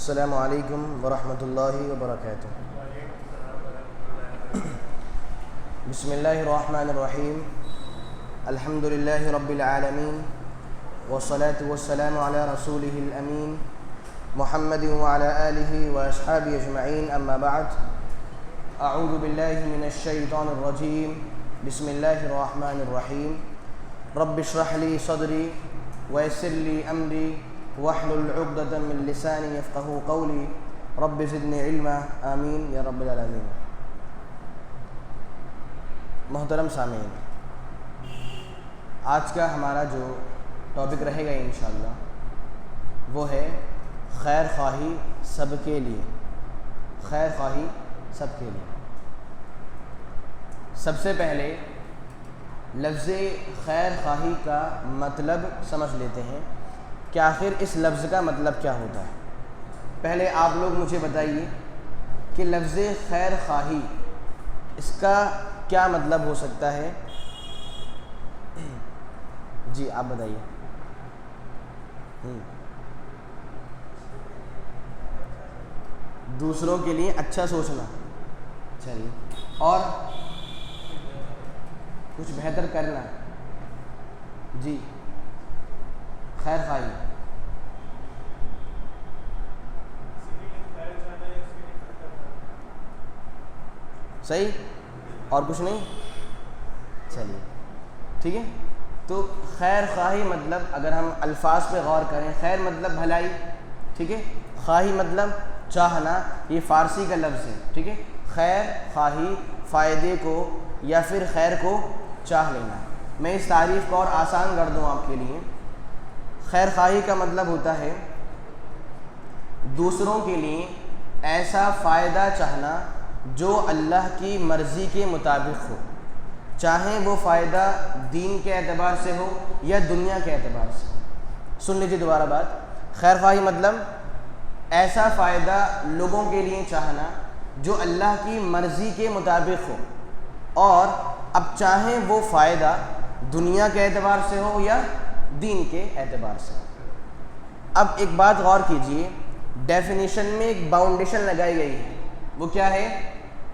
السلام علیکم ورحمۃ اللہ وبرکاتہ۔ بسم اللہ الرحمن الرحیم، الحمد للہ رب العالمین، والصلاة والسلام علی رسولہ الامین محمد وعلی آلہ واصحابہ اجمعین، اما بعد، اعوذ باللہ من الشیطان الرجیم، بسم اللہ الرحمن الرحیم، رب اشرح لی صدری ویسر لی امری واحلل عقدۃ من لسانی یفقہوا قولی، رب زدنی علما، آمین یا رب العالمین۔ محترم سامعین، آج کا ہمارا جو ٹاپک رہے گا انشاءاللہ وہ ہے خیر خواہی سب کے لیے۔ خیر خواہی سب کے لیے۔ سب سے پہلے لفظ خیر خواہی کا مطلب سمجھ لیتے ہیں کہ آخر اس لفظ کا مطلب کیا ہوتا ہے۔ پہلے آپ لوگ مجھے بتائیے کہ لفظ خیر خواہی اس کا کیا مطلب ہو سکتا ہے؟ جی آپ بتائیے۔ دوسروں کے لیے اچھا سوچنا، چلیے، اور کچھ بہتر کرنا، جی خیر خواہی۔ صحیح، اور کچھ نہیں؟ چلیے ٹھیک ہے۔ تو خیر خواہی مطلب اگر ہم الفاظ پہ غور کریں، خیر مطلب بھلائی، ٹھیک ہے، خواہی مطلب چاہنا، یہ فارسی کا لفظ ہے، ٹھیک ہے۔ خیر خواہی فائدے کو یا پھر خیر کو چاہ لینا۔ میں اس تعریف کو اور آسان کر دوں آپ کے لیے۔ خیر خواہی کا مطلب ہوتا ہے دوسروں کے لیے ایسا فائدہ چاہنا جو اللہ کی مرضی کے مطابق ہو، چاہے وہ فائدہ دین کے اعتبار سے ہو یا دنیا کے اعتبار سے ہو۔ سن لیجیے دوبارہ بات۔ خیر خواہی مطلب ایسا فائدہ لوگوں کے لیے چاہنا جو اللہ کی مرضی کے مطابق ہو، اور اب چاہے وہ فائدہ دنیا کے اعتبار سے ہو یا دین کے اعتبار سے۔ اب ایک بات غور کیجئے، ڈیفینیشن میں ایک باؤنڈیشن لگائی گئی ہے، وہ کیا ہے؟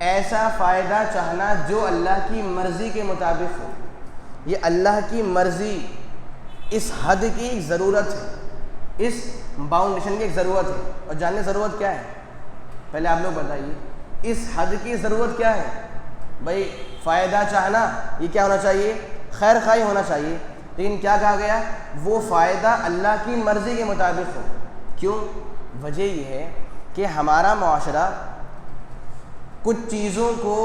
ایسا فائدہ چاہنا جو اللہ کی مرضی کے مطابق ہو۔ یہ اللہ کی مرضی اس حد کی ضرورت ہے، اس باؤنڈیشن کی ایک ضرورت ہے، اور جاننے ضرورت کیا ہے؟ پہلے آپ لوگ بتائیے، اس حد کی ضرورت کیا ہے؟ بھائی فائدہ چاہنا یہ کیا ہونا چاہیے؟ خیر خواہی ہونا چاہیے، لیکن کیا کہا گیا؟ وہ فائدہ اللہ کی مرضی کے مطابق ہو۔ کیوں؟ وجہ یہ ہے کہ ہمارا معاشرہ کچھ چیزوں کو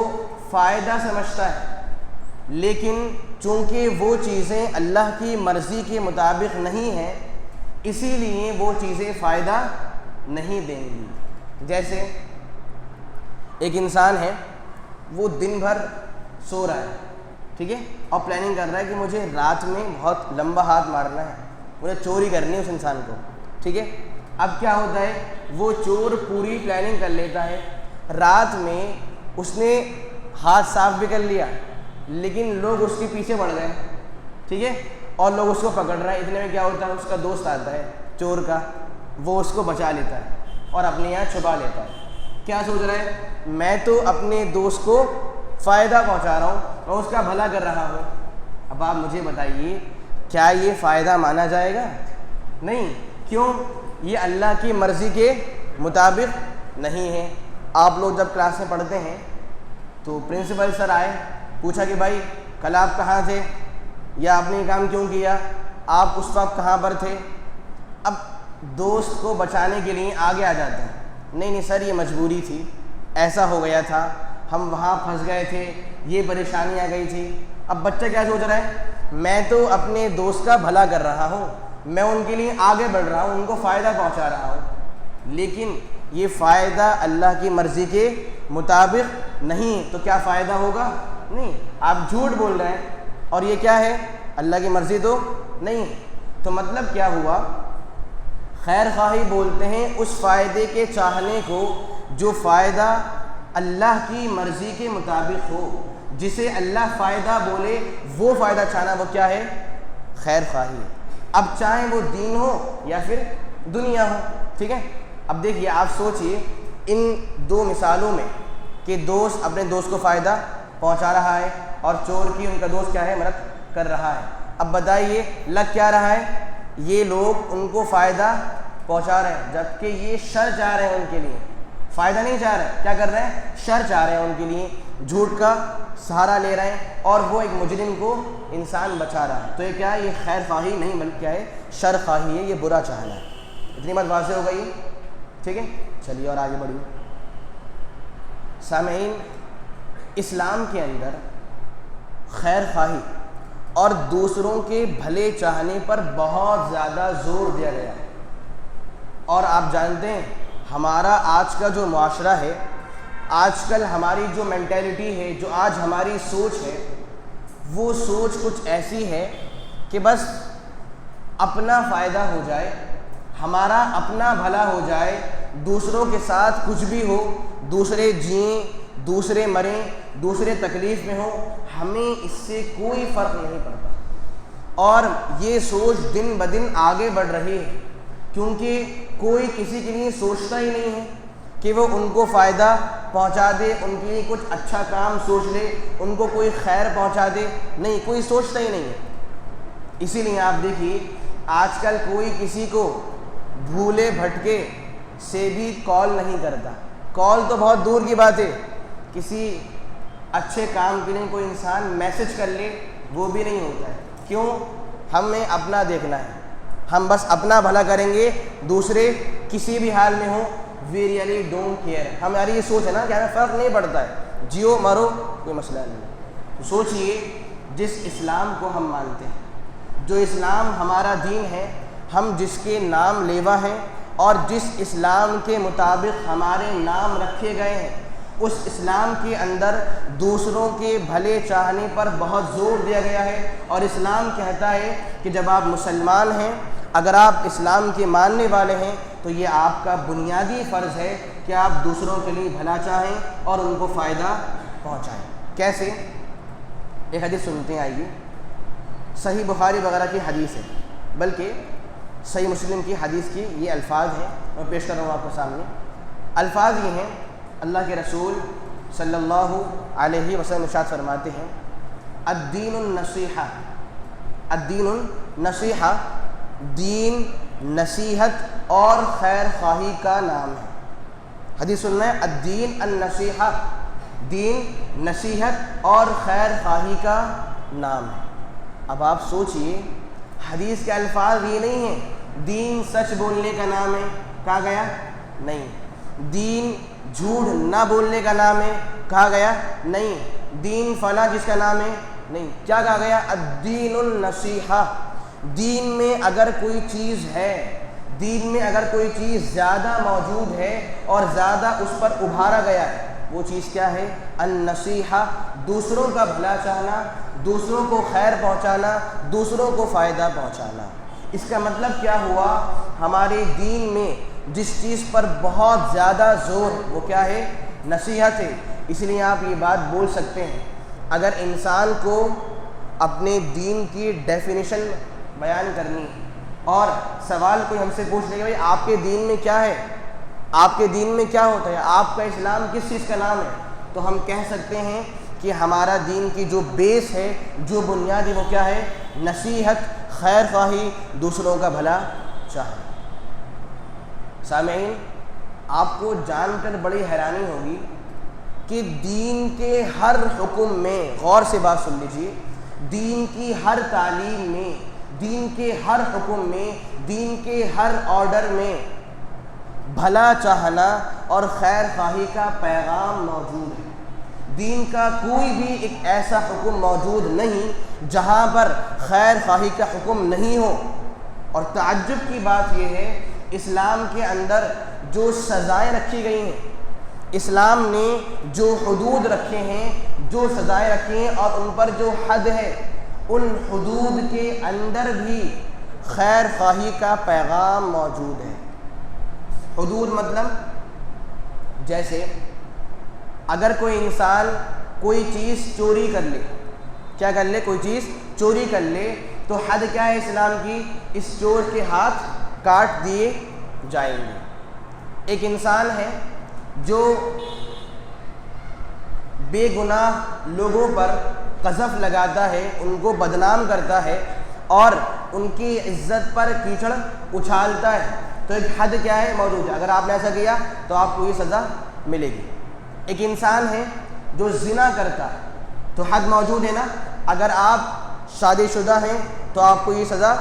فائدہ سمجھتا ہے، لیکن چونکہ وہ چیزیں اللہ کی مرضی کے مطابق نہیں ہیں، اسی لیے وہ چیزیں فائدہ نہیں دیں گی۔ جیسے ایک انسان ہے، وہ دن بھر سو رہا ہے، ٹھیک ہے، اور پلاننگ کر رہا ہے کہ مجھے رات میں بہت لمبا ہاتھ مارنا ہے، مجھے چوری کرنی ہے اس انسان کو، ٹھیک ہے۔ اب کیا ہوتا ہے؟ وہ چور پوری پلاننگ کر لیتا ہے، رات میں اس نے ہاتھ صاف بھی کر لیا، لیکن لوگ اس کے پیچھے پڑ گئے، ٹھیک ہے، اور لوگ اس کو پکڑ رہے ہیں۔ اتنے میں کیا ہوتا ہے؟ اس کا دوست آتا ہے چور کا، وہ اس کو بچا لیتا ہے اور اپنے یہاں چھپا لیتا ہے۔ کیا سوچ رہا ہے؟ میں تو اپنے دوست کو فائدہ پہنچا رہا ہوں اور اس کا بھلا کر رہا ہوں۔ اب آپ مجھے بتائیے، کیا یہ فائدہ مانا جائے گا؟ نہیں۔ کیوں؟ یہ اللہ کی مرضی کے مطابق نہیں ہے۔ آپ لوگ جب کلاس میں پڑھتے ہیں تو پرنسپل سر آئے، پوچھا کہ بھائی کل آپ کہاں تھے، یا آپ نے یہ کام کیوں کیا، آپ اس وقت کہاں پر تھے؟ اب دوست کو بچانے کے لیے آگے آ جاتے ہیں، نہیں سر یہ مجبوری تھی، ایسا ہو گیا تھا، ہم وہاں پھنس گئے تھے، یہ پریشانی آ گئی تھی۔ اب بچہ کیا سوچ رہا ہے؟ میں تو اپنے دوست کا بھلا کر رہا ہوں، میں ان کے لیے آگے بڑھ رہا ہوں، ان کو فائدہ پہنچا رہا ہوں، لیکن یہ فائدہ اللہ کی مرضی کے مطابق نہیں، تو کیا فائدہ ہوگا؟ نہیں۔ آپ جھوٹ بول رہے ہیں، اور یہ کیا ہے؟ اللہ کی مرضی تو نہیں۔ تو مطلب کیا ہوا؟ خیر خواہی بولتے ہیں اس فائدے کے چاہنے کو جو فائدہ اللہ کی مرضی کے مطابق ہو، جسے اللہ فائدہ بولے وہ فائدہ چاہنا، وہ کیا ہے؟ خیر خواہی۔ اب چاہے وہ دین ہو یا پھر دنیا ہو، ٹھیک ہے۔ اب دیکھیے آپ سوچئے ان دو مثالوں میں کہ دوست اپنے دوست کو فائدہ پہنچا رہا ہے اور چور کی ان کا دوست کیا ہے مدد کر رہا ہے. اب بتائیے لگ کیا رہا ہے, یہ لوگ ان کو فائدہ پہنچا رہے ہیں جبکہ یہ شر چاہ رہے ہیں, ان کے لیے فائدہ نہیں چاہ رہے, کیا کر رہے ہیں شر چاہ رہے ہیں ان کے لیے, جھوٹ کا سہارا لے رہے ہیں اور وہ ایک مجرم کو انسان بچا رہا ہے. تو یہ کیا ہے, یہ خیر خواہی نہیں بلکہ کیا ہے شر خواہی ہے, یہ برا چاہنا ہے. اتنی بات واضح ہو گئی, ٹھیک ہے. چلیے اور آگے بڑھیے. سامعین, اسلام کے اندر خیر خواہی اور دوسروں کے بھلے چاہنے پر بہت زیادہ زور دیا گیا ہے. اور آپ جانتے ہیں ہمارا آج کا جو معاشرہ ہے, آج کل ہماری جو مینٹیلٹی ہے, جو آج ہماری سوچ ہے, وہ سوچ کچھ ایسی ہے کہ بس اپنا فائدہ ہو جائے, ہمارا اپنا بھلا ہو جائے, دوسروں کے ساتھ کچھ بھی ہو, دوسرے جئیں دوسرے مریں, دوسرے تکلیف میں ہوں, ہمیں اس سے کوئی فرق نہیں پڑتا. اور یہ سوچ دن بدن آگے بڑھ رہی ہے کیونکہ کوئی کسی کے لیے سوچتا ہی نہیں ہے کہ وہ ان کو فائدہ پہنچا دے, ان کے لیے کچھ اچھا کام سوچ لے, ان کو کوئی خیر پہنچا دے, نہیں, کوئی سوچتا ہی نہیں ہے. اسی لیے آپ دیکھیے آج کل کوئی کسی کو بھولے بھٹکے سے بھی کال نہیں کرتا. کال تو بہت دور کی بات ہے, کسی اچھے کام کے لیے کوئی انسان میسج کر لے وہ بھی نہیں ہوتا ہے. کیوں؟ ہمیں اپنا دیکھنا ہے, ہم بس اپنا بھلا کریں گے, دوسرے کسی بھی حال میں ہوں وی ریئلی ڈونٹ کیئر. ہماری یہ سوچ ہے نا کہ ہمیں فرق نہیں پڑتا ہے, جیو مرو کوئی مسئلہ نہیں. تو سوچئے جس اسلام کو ہم مانتے ہیں, جو اسلام ہمارا دین ہے, ہم جس کے نام لیوا ہیں اور جس اسلام کے مطابق ہمارے نام رکھے گئے ہیں, اس اسلام کے اندر دوسروں کے بھلے چاہنے پر بہت زور دیا گیا ہے. اور اسلام کہتا ہے کہ جب آپ مسلمان ہیں, اگر آپ اسلام کے ماننے والے ہیں, تو یہ آپ کا بنیادی فرض ہے کہ آپ دوسروں کے لیے بھلا چاہیں اور ان کو فائدہ پہنچائیں. کیسے؟ ایک حدیث سنتے ہیں, آئیے. صحیح بخاری وغیرہ کی حدیث ہے, بلکہ صحیح مسلم کی حدیث کی یہ الفاظ ہیں, میں پیش کر رہا ہوں آپ کے سامنے. الفاظ یہ ہیں, اللہ کے رسول صلی اللہ علیہ وسلم ارشاد فرماتے ہیں, الدین النصیحہ, الدین النصیحہ, دین نصیحت اور خیر خواہی کا نام ہے. حدیث سننا ہے, الدین النصیحہ, دین نصیحت اور خیر خواہی کا نام ہے. اب آپ سوچئے حدیث کے الفاظ یہ نہیں ہیں دین سچ بولنے کا نام ہے, کہا گیا نہیں. دین جھوٹ نہ بولنے کا نام ہے, کہا گیا نہیں. دین فلاں جس کا نام ہے, نہیں. کیا کہا گیا؟ الدین النصیحہ. دین میں اگر کوئی چیز ہے, دین میں اگر کوئی چیز زیادہ موجود ہے اور زیادہ اس پر ابھارا گیا ہے, وہ چیز کیا ہے؟ النصیحہ, دوسروں کا بھلا چاہنا, دوسروں کو خیر پہنچانا, دوسروں کو فائدہ پہنچانا. اس کا مطلب کیا ہوا؟ ہمارے دین میں جس چیز پر بہت زیادہ زور, وہ کیا ہے؟ نصیحت ہے. اس لیے آپ یہ بات بول سکتے ہیں, اگر انسان کو اپنے دین کی ڈیفینیشن بیان کرنی اور سوال کوئی ہم سے پوچھ لے کہ بھائی آپ کے دین میں کیا ہے, آپ کے دین میں کیا ہوتا ہے, آپ کا اسلام کس چیز کا نام ہے, تو ہم کہہ سکتے ہیں کہ ہمارا دین کی جو بیس ہے, جو بنیاد ہے, وہ کیا ہے؟ نصیحت, خیر خواہی, دوسروں کا بھلا چاہنا. سامعین, آپ کو جان کر بڑی حیرانی ہوگی کہ دین کے ہر حکم میں, غور سے بات سن لیجیے, دین کی ہر تعلیم میں, دین کے ہر حکم میں, دین کے ہر آرڈر میں بھلا چاہنا اور خیر خواہی کا پیغام موجود ہے. دین کا کوئی بھی ایک ایسا حکم موجود نہیں جہاں پر خیر خواہی کا حکم نہیں ہو. اور تعجب کی بات یہ ہے, اسلام کے اندر جو سزائیں رکھی گئی ہیں, اسلام نے جو حدود رکھے ہیں, جو سزائیں رکھی ہیں اور ان پر جو حد ہے, ان حدود کے اندر بھی خیر خواہی کا پیغام موجود ہے. حدود مطلب جیسے اگر کوئی انسان کوئی چیز چوری کر لے, کیا کر لے؟ کوئی چیز چوری کر لے, تو حد کیا ہے اسلام کی؟ اس چور کے ہاتھ کاٹ دیے جائیں گے. ایک انسان ہے جو بے گناہ لوگوں پر قذف لگاتا ہے، ان کو بدنام کرتا ہے اور ان کی عزت پر کیچڑ اچھالتا ہے، تو ایک حد کیا ہے موجود ہے، اگر آپ نے ایسا کیا تو آپ کو یہ سزا ملے گی۔ ایک انسان ہے جو زنا کرتا ہے تو حد موجود ہے نا، اگر آپ شادی شدہ ہیں تو آپ کو یہ سزا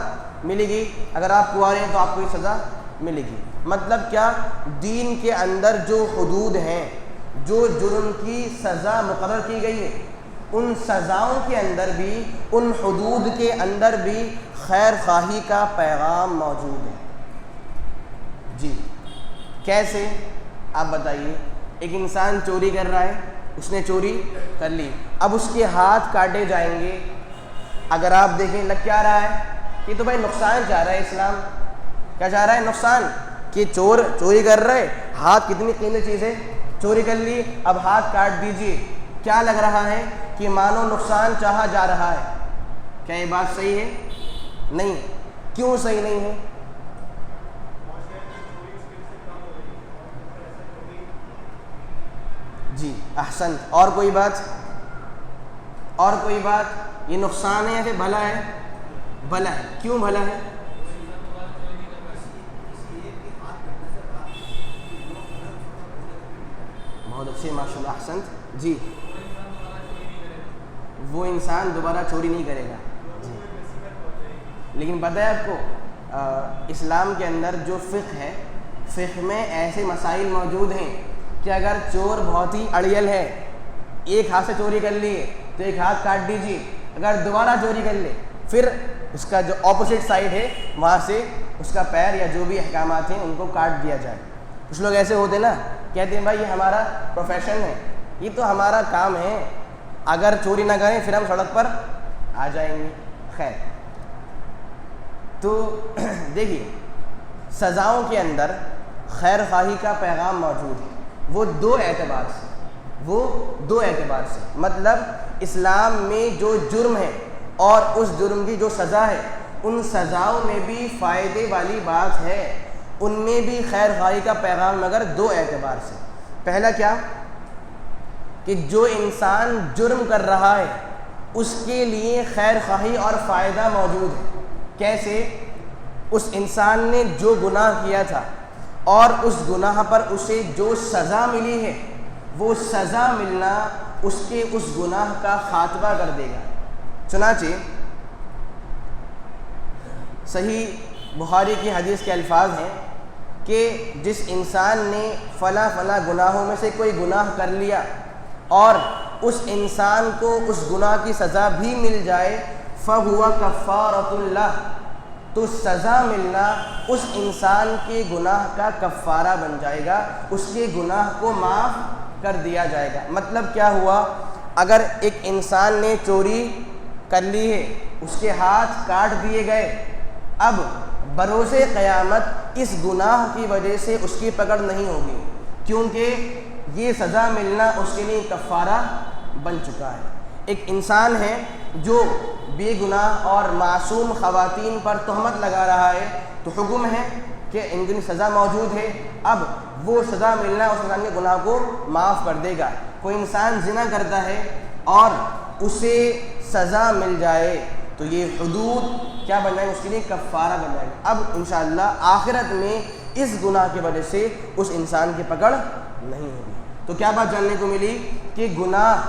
ملے گی، اگر آپ کنوارے ہیں تو آپ کو یہ سزا ملے گی۔ مطلب کیا، دین کے اندر جو حدود ہیں، جو جرم کی سزا مقرر کی گئی ہے، ان سزاؤں کے اندر بھی، ان حدود کے اندر بھی خیر خواہی کا پیغام موجود ہے۔ جی کیسے آپ بتائیے؟ ایک انسان چوری کر رہا ہے، اس نے چوری کر لی، اب اس کے ہاتھ کاٹے جائیں گے۔ اگر آپ دیکھیں لگ کیا رہا ہے کہ تو بھائی نقصان چاہ رہا ہے، اسلام کیا چاہ رہا ہے؟ نقصان، کہ چور چوری کر رہے، ہاتھ کتنی قیمتی چیز ہے، چوری کر لی، اب ہاتھ کاٹ دیجئے۔ کیا لگ رہا ہے کہ مانو نقصان چاہا جا رہا ہے۔ کیا یہ بات صحیح ہے؟ نہیں۔ کیوں صحیح نہیں ہے؟ جی احسن، اور کوئی بات؟ اور کوئی بات؟ یہ نقصان ہے یا پھر بھلا ہے؟ بھلا ہے۔ کیوں بھلا ہے؟ بہت اچھے، ماشاء اللہ، احسنت۔ جی وہ انسان دوبارہ چوری نہیں کرے گا۔ جی لیکن پتہ ہے آپ کو، اسلام کے اندر جو فقہ ہے، فقہ میں ایسے مسائل موجود ہیں کہ اگر چور بہت ہی اڑیل ہے، ایک ہاتھ سے چوری کر لی تو ایک ہاتھ کاٹ دیجیے، اگر دوبارہ چوری کر لے پھر اس کا جو اپوزٹ سائڈ ہے وہاں سے اس کا پیر یا جو بھی احکامات ہیں ان کو کاٹ دیا جائے۔ کچھ لوگ ایسے ہوتے نا، کہتے ہیں بھائی یہ ہمارا پروفیشن ہے، یہ تو ہمارا کام ہے، اگر چوری نہ کریں پھر ہم سڑک پر آ جائیں گے۔ خیر، تو دیکھیے سزاؤں کے اندر خیر خواہی کا پیغام موجود ہے، وہ دو اعتبار سے، مطلب اسلام میں جو جرم ہے اور اس جرم کی جو سزا ہے، ان سزاؤں میں بھی فائدے والی بات ہے، ان میں بھی خیر خواہی کا پیغام، مگر دو اعتبار سے۔ پہلا کیا کہ جو انسان جرم کر رہا ہے اس کے لیے خیر خواہی اور فائدہ موجود ہے۔ کیسے؟ اس انسان نے جو گناہ کیا تھا اور اس گناہ پر اسے جو سزا ملی ہے، وہ سزا ملنا اس کے اس گناہ کا خاتمہ کر دے گا۔ چنانچہ صحیح بخاری کی حدیث کے الفاظ ہیں کہ جس انسان نے فلاں فلاں گناہوں میں سے کوئی گناہ کر لیا اور اس انسان کو اس گناہ کی سزا بھی مل جائے، فَهُوَ كَفَّارَةٌ لَهُ، تو سزا ملنا اس انسان کے گناہ کا کفارہ بن جائے گا، اس کے گناہ کو معاف کر دیا جائے گا۔ مطلب کیا ہوا؟ اگر ایک انسان نے چوری کر لی ہے، اس کے ہاتھ کاٹ دیے گئے، اب بروز قیامت اس گناہ کی وجہ سے اس کی پکڑ نہیں ہوگی، کیونکہ یہ سزا ملنا اس کے لیے کفارہ بن چکا ہے۔ ایک انسان ہے جو بے گناہ اور معصوم خواتین پر تہمت لگا رہا ہے، تو حکم ہے کہ ان کی سزا موجود ہے، اب وہ سزا ملنا اس انسان کے گناہ کو معاف کر دے گا۔ کوئی انسان زنا کرتا ہے اور اسے سزا مل جائے تو یہ حدود کیا بن جائے گا؟ اس کے لیے کفارہ بن جائے گا۔ اب انشاءاللہ آخرت میں اس گناہ کی وجہ سے اس انسان کی پکڑ نہیں ہوگی۔ تو کیا بات جاننے کو ملی کہ گناہ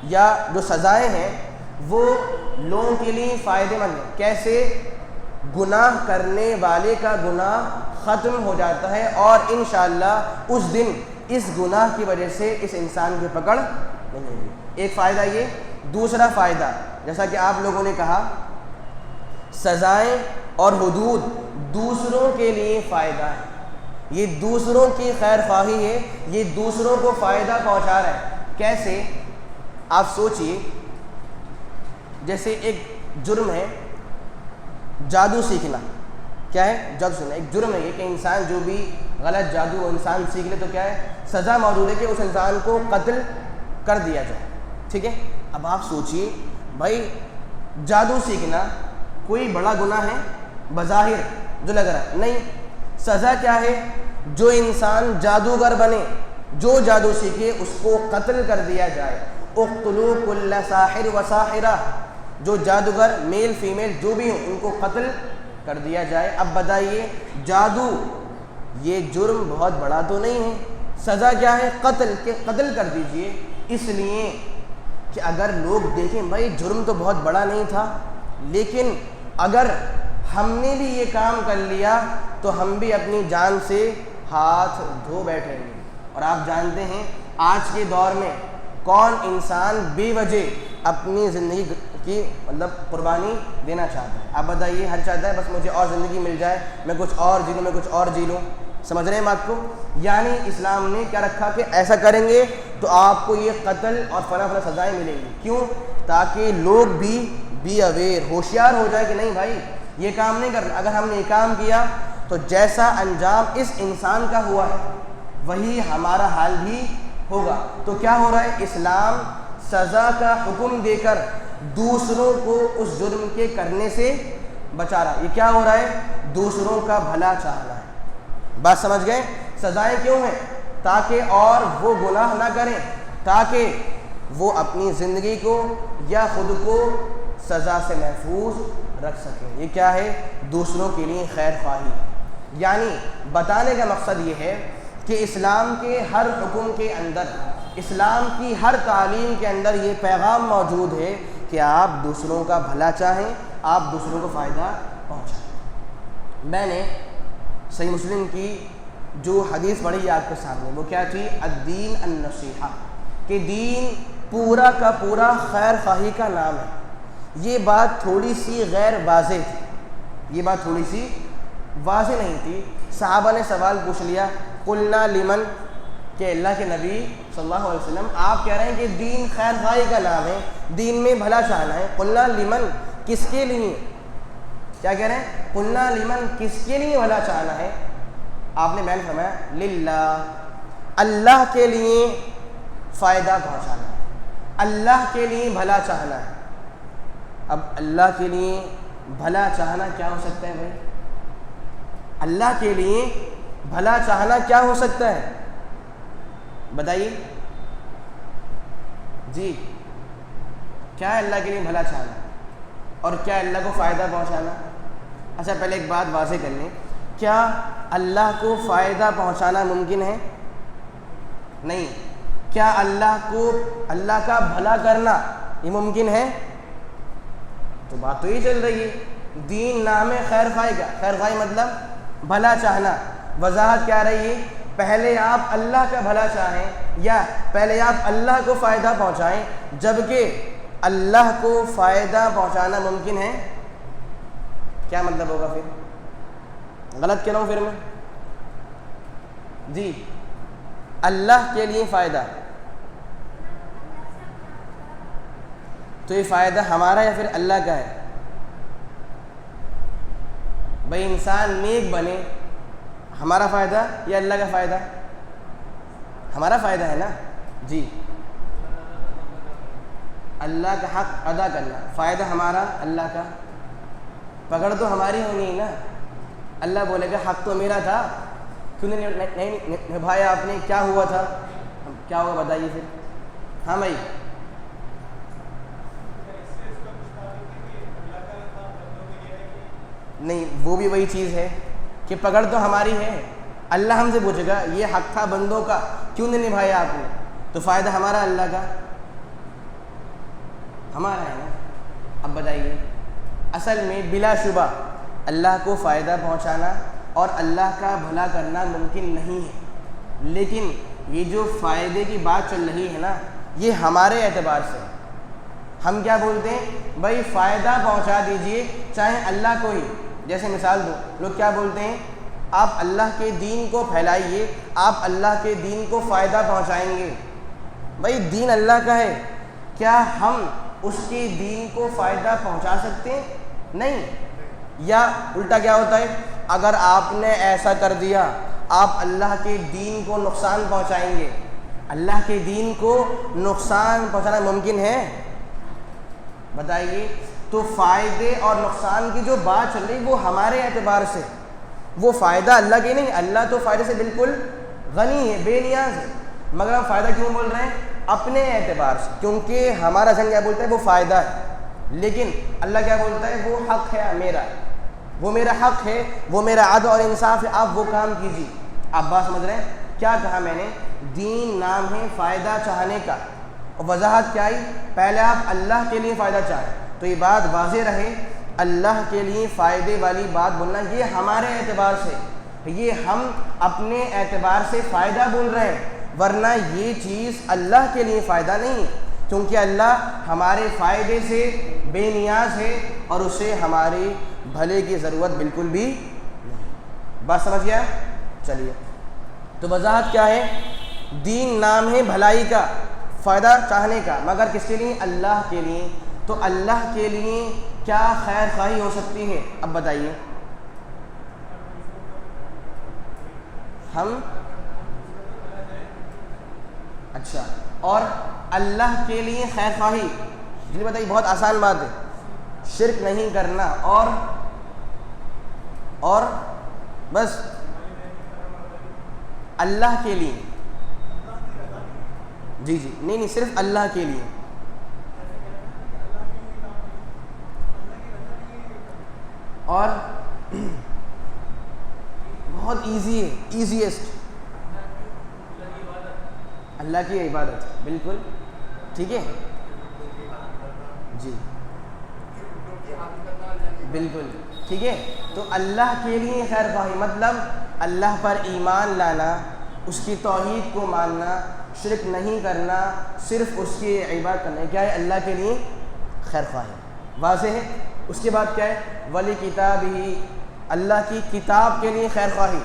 یا جو سزائیں ہیں وہ لوگوں کے لیے فائدے مند ہیں۔ کیسے؟ گناہ کرنے والے کا گناہ ختم ہو جاتا ہے اور انشاءاللہ اس دن اس گناہ کی وجہ سے اس انسان کی پکڑ نہیں ہوگی۔ ایک فائدہ یہ۔ دوسرا فائدہ، جیسا کہ آپ لوگوں نے کہا، سزائیں اور حدود دوسروں کے لیے فائدہ ہے، یہ دوسروں کی خیر خواہی ہے، یہ دوسروں کو فائدہ پہنچا رہا ہے۔ کیسے؟ آپ سوچئے، جیسے ایک جرم ہے جادو سیکھنا۔ کیا ہے؟ جادو سیکھنا ایک جرم ہے، یہ کہ انسان جو بھی غلط جادو انسان سیکھ لے تو کیا ہے؟ سزا موجود ہے کہ اس انسان کو قتل کر دیا جائے۔ ٹھیک ہے؟ اب آپ سوچئے بھائی جادو سیکھنا کوئی بڑا گناہ ہے بظاہر جو لگ رہا ہے؟ نہیں۔ سزا کیا ہے جو انسان جادوگر بنے، جو جادو سیکھے، اس کو قتل کر دیا جائے۔ اقتلوا کل ساحر و ساحرہ، جو جادوگر میل فیمیل جو بھی ہوں ان کو قتل کر دیا جائے۔ اب بتائیے جادو یہ جرم بہت بڑا تو نہیں ہے، سزا کیا ہے؟ قتل، کہ قتل کر دیجئے۔ اس لیے کہ اگر لوگ دیکھیں بھائی جرم تو بہت بڑا نہیں تھا، لیکن اگر ہم نے بھی یہ کام کر لیا تو ہم بھی اپنی جان سے ہاتھ دھو بیٹھیں گے۔ اور آپ جانتے ہیں آج کے دور میں کون انسان بے وجہ اپنی زندگی کی قربانی دینا چاہتا ہے؟ آپ بتائیے، ہر چاہتا ہے بس مجھے اور زندگی مل جائے، میں کچھ اور جی لوں، میں کچھ اور جی لوں۔ سمجھ رہے ہیں بات کو؟ یعنی اسلام نے کیا رکھا کہ ایسا کریں گے تو آپ کو یہ قتل اور فلاں فلاں سزائیں ملیں گی۔ کیوں؟ تاکہ لوگ بھی اویئر، ہوشیار ہو جائے کہ نہیں بھائی یہ کام نہیں کرنا، اگر ہم نے یہ کام کیا تو جیسا انجام اس انسان کا ہوا ہے وہی ہمارا حال بھی ہوگا۔ تو کیا ہو رہا ہے؟ اسلام سزا کا حکم دے کر دوسروں کو اس جرم کے کرنے سے بچا رہا ہے۔ یہ کیا ہو رہا ہے؟ دوسروں کا بھلا چاہنا ہے۔ بات سمجھ گئے؟ سزائیں کیوں ہیں؟ تاکہ اور وہ گناہ نہ کریں، تاکہ وہ اپنی زندگی کو یا خود کو سزا سے محفوظ رکھ سکیں۔ یہ کیا ہے؟ دوسروں کے لیے خیر خواہی۔ یعنی بتانے کا مقصد یہ ہے کہ اسلام کے ہر حکم کے اندر، اسلام کی ہر تعلیم کے اندر یہ پیغام موجود ہے کہ آپ دوسروں کا بھلا چاہیں، آپ دوسروں کو فائدہ پہنچائیں۔ میں نے صحیح مسلم کی جو حدیث پڑھی آپ کے سامنے، وہ کیا تھی؟ الدین النصیحہ، کہ دین پورا کا پورا خیر خواہی کا نام ہے۔ یہ بات تھوڑی سی غیر واضح تھی، یہ بات تھوڑی سی واضح نہیں تھی۔ صحابہ نے سوال پوچھ لیا، قلنا لمن، کہ اللہ کے نبی صلی اللہ علیہ وسلم آپ کہہ رہے ہیں کہ دین خیر خواہی کا نام ہے، دین میں بھلا چاہنا ہے، قلنا لمن، کس کے لیے؟ کیا کہہ رہے ہیں؟ قلنا لمن، کس کے لیے بھلا چاہنا ہے؟ آپ نے بیان فرمایا للہ، اللہ کے لیے فائدہ پہنچانا ہے، اللہ کے لیے بھلا چاہنا ہے۔ اب اللہ کے لیے بھلا چاہنا کیا ہو سکتا ہے بھائی؟ اللہ کے لیے بھلا چاہنا کیا ہو سکتا ہے؟ بتائیے جی، کیا ہے اللہ کے لیے بھلا چاہنا اور کیا اللہ کو فائدہ پہنچانا؟ اچھا پہلے ایک بات واضح کر لیں، کیا اللہ کو فائدہ پہنچانا ممکن ہے؟ نہیں۔ کیا اللہ کا بھلا کرنا یہ ممکن ہے؟ تو بات تو یہ چل رہی ہے، دین نام ہے خیر خواہی کا، خیر خواہی مطلب بھلا چاہنا۔ وضاحت کیا رہی ہے؟ پہلے آپ اللہ کا بھلا چاہیں یا پہلے آپ اللہ کو فائدہ پہنچائیں، جبکہ اللہ کو فائدہ پہنچانا ممکن ہے؟ کیا مطلب ہوگا پھر؟ غلط کہہ رہا ہوں پھر میں؟ جی، اللہ کے لیے فائدہ، تو یہ فائدہ ہمارا یا پھر اللہ کا ہے؟ بھائی انسان نیک بنے، ہمارا فائدہ یا اللہ کا فائدہ؟ ہمارا فائدہ ہے نا جی، اللہ کا حق ادا کرنا، فائدہ ہمارا، اللہ کا پکڑ تو ہماری ہونی ہے نا۔ اللہ بولے گا حق تو میرا تھا، کیوں نہیں نبھایا آپ نے؟ کیا ہوا تھا؟ کیا ہوا بتائیے پھر؟ ہاں بھائی، نہیں وہ بھی وہی چیز ہے کہ پکڑ تو ہماری ہے، اللہ ہم سے پوچھے گا یہ حق تھا بندوں کا، کیوں نہیں نبھایا آپ نے؟ تو فائدہ ہمارا، اللہ کا ہمارا ہے نا۔ اب بتائیے، اصل میں بلا شبہ اللہ کو فائدہ پہنچانا اور اللہ کا بھلا کرنا ممکن نہیں ہے، لیکن یہ جو فائدے کی بات چل رہی ہے نا، یہ ہمارے اعتبار سے ہم کیا بولتے ہیں؟ بھائی فائدہ پہنچا دیجئے چاہے اللہ کو ہی۔ جیسے مثال دو، لوگ کیا بولتے ہیں؟ آپ اللہ کے دین کو پھیلائیے، آپ اللہ کے دین کو فائدہ پہنچائیں گے۔ بھائی دین اللہ کا ہے، کیا ہم اس کے دین کو فائدہ پہنچا سکتے ہیں؟ نہیں۔ یا الٹا کیا ہوتا ہے؟ اگر آپ نے ایسا کر دیا آپ اللہ کے دین کو نقصان پہنچائیں گے۔ اللہ کے دین کو نقصان پہنچانا ممکن ہے؟ بتائیے۔ تو فائدے اور نقصان کی جو بات چل رہی وہ ہمارے اعتبار سے، وہ فائدہ اللہ کے نہیں، اللہ تو فائدے سے بالکل غنی ہے، بے نیاز ہے، مگر ہم فائدہ کیوں بول رہے ہیں؟ اپنے اعتبار سے، کیونکہ ہمارا ذہن کیا بولتا ہے؟ وہ فائدہ ہے، لیکن اللہ کیا بولتا ہے؟ وہ حق ہے میرا، وہ میرا حق ہے، وہ میرا عدل اور انصاف ہے، آپ وہ کام کیجیے۔ آپ بات سمجھ رہے ہیں؟ کیا کہا میں نے؟ دین نام ہے فائدہ چاہنے کا، اور وضاحت کیا آئی؟ پہلے آپ اللہ کے لیے فائدہ چاہیں، تو یہ بات واضح رہے، اللہ کے لیے فائدے والی بات بولنا یہ ہمارے اعتبار سے، یہ ہم اپنے اعتبار سے فائدہ بول رہے ہیں، ورنہ یہ چیز اللہ کے لیے فائدہ نہیں، کیونکہ اللہ ہمارے فائدے سے بے نیاز ہے اور اسے ہماری بھلے کی ضرورت بالکل بھی نہیں۔ بات سمجھ گیا؟ چلیے، تو وضاحت کیا ہے؟ دین نام ہے بھلائی کا، فائدہ چاہنے کا، مگر کس کے لیے؟ اللہ کے لیے۔ تو اللہ کے لیے کیا خیر خواہی ہو سکتی ہے؟ اب بتائیے۔ ہم اچھا، اور اللہ کے لیے خیر خواہی، جی بتائیے، بہت آسان بات ہے، شرک نہیں کرنا، اور بس اللہ کے لیے، جی جی، نہیں صرف اللہ کے لیے، اور بہت ایزی ہے، ایزیسٹ، اللہ کی عبادت، بالکل ٹھیک ہے، جی بالکل ٹھیک ہے۔ تو اللہ کے لیے خیر خواہی مطلب اللہ پر ایمان لانا، اس کی توحید کو ماننا، شرک نہیں کرنا، صرف اس کی عبادت کرنا، کیا ہے؟ اللہ کے لیے خیر خواہی، واضح ہے۔ اس کے بعد کیا ہے؟ ولی کتاب ہی، اللہ کی کتاب کے لیے خیر خواہی،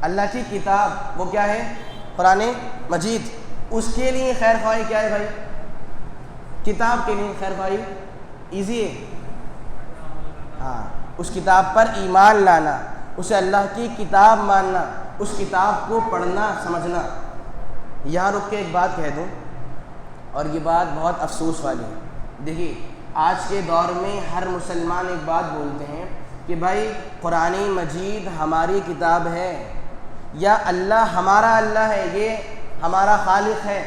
اللہ کی کتاب وہ کیا ہے؟ قرآن مجید، اس کے لیے خیر خواہی کیا ہے بھائی؟ کتاب کے لیے خیر خواہی ایزی ہے، ہاں، اس کتاب پر ایمان لانا، اسے اللہ کی کتاب ماننا، اس کتاب کو پڑھنا سمجھنا۔ یہاں رک کے ایک بات کہہ دوں، اور یہ بات بہت افسوس والی ہے۔ دیکھیے، آج کے دور میں ہر مسلمان ایک بات بولتے ہیں کہ بھائی قرآن مجید ہماری کتاب ہے، یا اللہ ہمارا اللہ ہے، یہ ہمارا خالق ہے،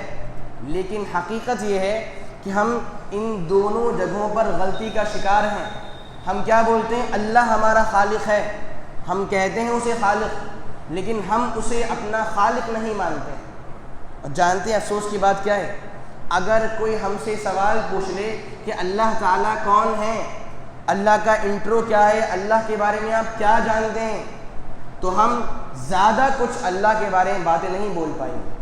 لیکن حقیقت یہ ہے کہ ہم ان دونوں جگہوں پر غلطی کا شکار ہیں۔ ہم کیا بولتے ہیں؟ اللہ ہمارا خالق ہے، ہم کہتے ہیں اسے خالق، لیکن ہم اسے اپنا خالق نہیں مانتے۔ اور جانتے ہیں افسوس کی بات کیا ہے؟ اگر کوئی ہم سے سوال پوچھ لے کہ اللہ تعالیٰ کون ہے، اللہ کا انٹرو کیا ہے، اللہ کے بارے میں آپ کیا جانتے ہیں، تو ہم زیادہ کچھ اللہ کے بارے میں باتیں نہیں بول پائیں گے۔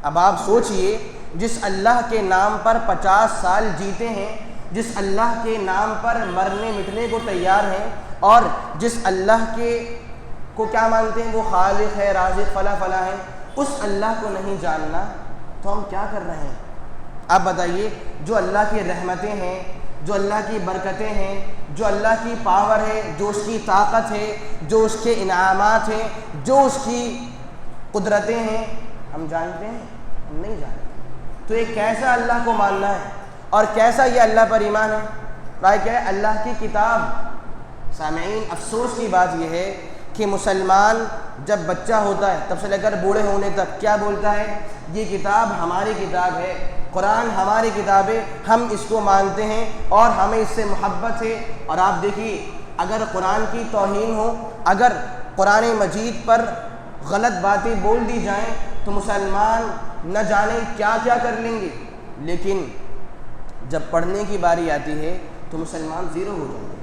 اب آپ سوچئے، جس اللہ کے نام پر 50 سال جیتے ہیں، جس اللہ کے نام پر مرنے مٹنے کو تیار ہیں، اور جس اللہ کے کو کیا مانتے ہیں؟ وہ خالق ہے، رازق، فلاں فلاں ہے، اس اللہ کو نہیں جاننا، تو ہم کیا کر رہے ہیں؟ آپ بتائیے، جو اللہ کی رحمتیں ہیں، جو اللہ کی برکتیں ہیں، جو اللہ کی پاور ہے، جو اس کی طاقت ہے، جو اس کے انعامات ہیں، جو اس کی قدرتیں ہیں، ہم جانتے ہیں؟ ہم نہیں جانتے۔ تو یہ کیسا اللہ کو ماننا ہے، اور کیسا یہ اللہ پر ایمان ہے؟ رائے کیا ہے؟ اللہ کی کتاب۔ سامعین، افسوس کی بات یہ ہے کہ مسلمان جب بچہ ہوتا ہے تب سے لے کر بوڑھے ہونے تک کیا بولتا ہے؟ یہ کتاب ہماری کتاب ہے، قرآن ہماری کتاب ہے، ہم اس کو مانتے ہیں اور ہمیں اس سے محبت ہے۔ اور آپ دیکھیے، اگر قرآن کی توہین ہو، اگر قرآن مجید پر غلط باتیں بول دی جائیں تو مسلمان نہ جانے کیا کیا کر لیں گے، لیکن جب پڑھنے کی باری آتی ہے تو مسلمان زیرو ہو جائیں گے۔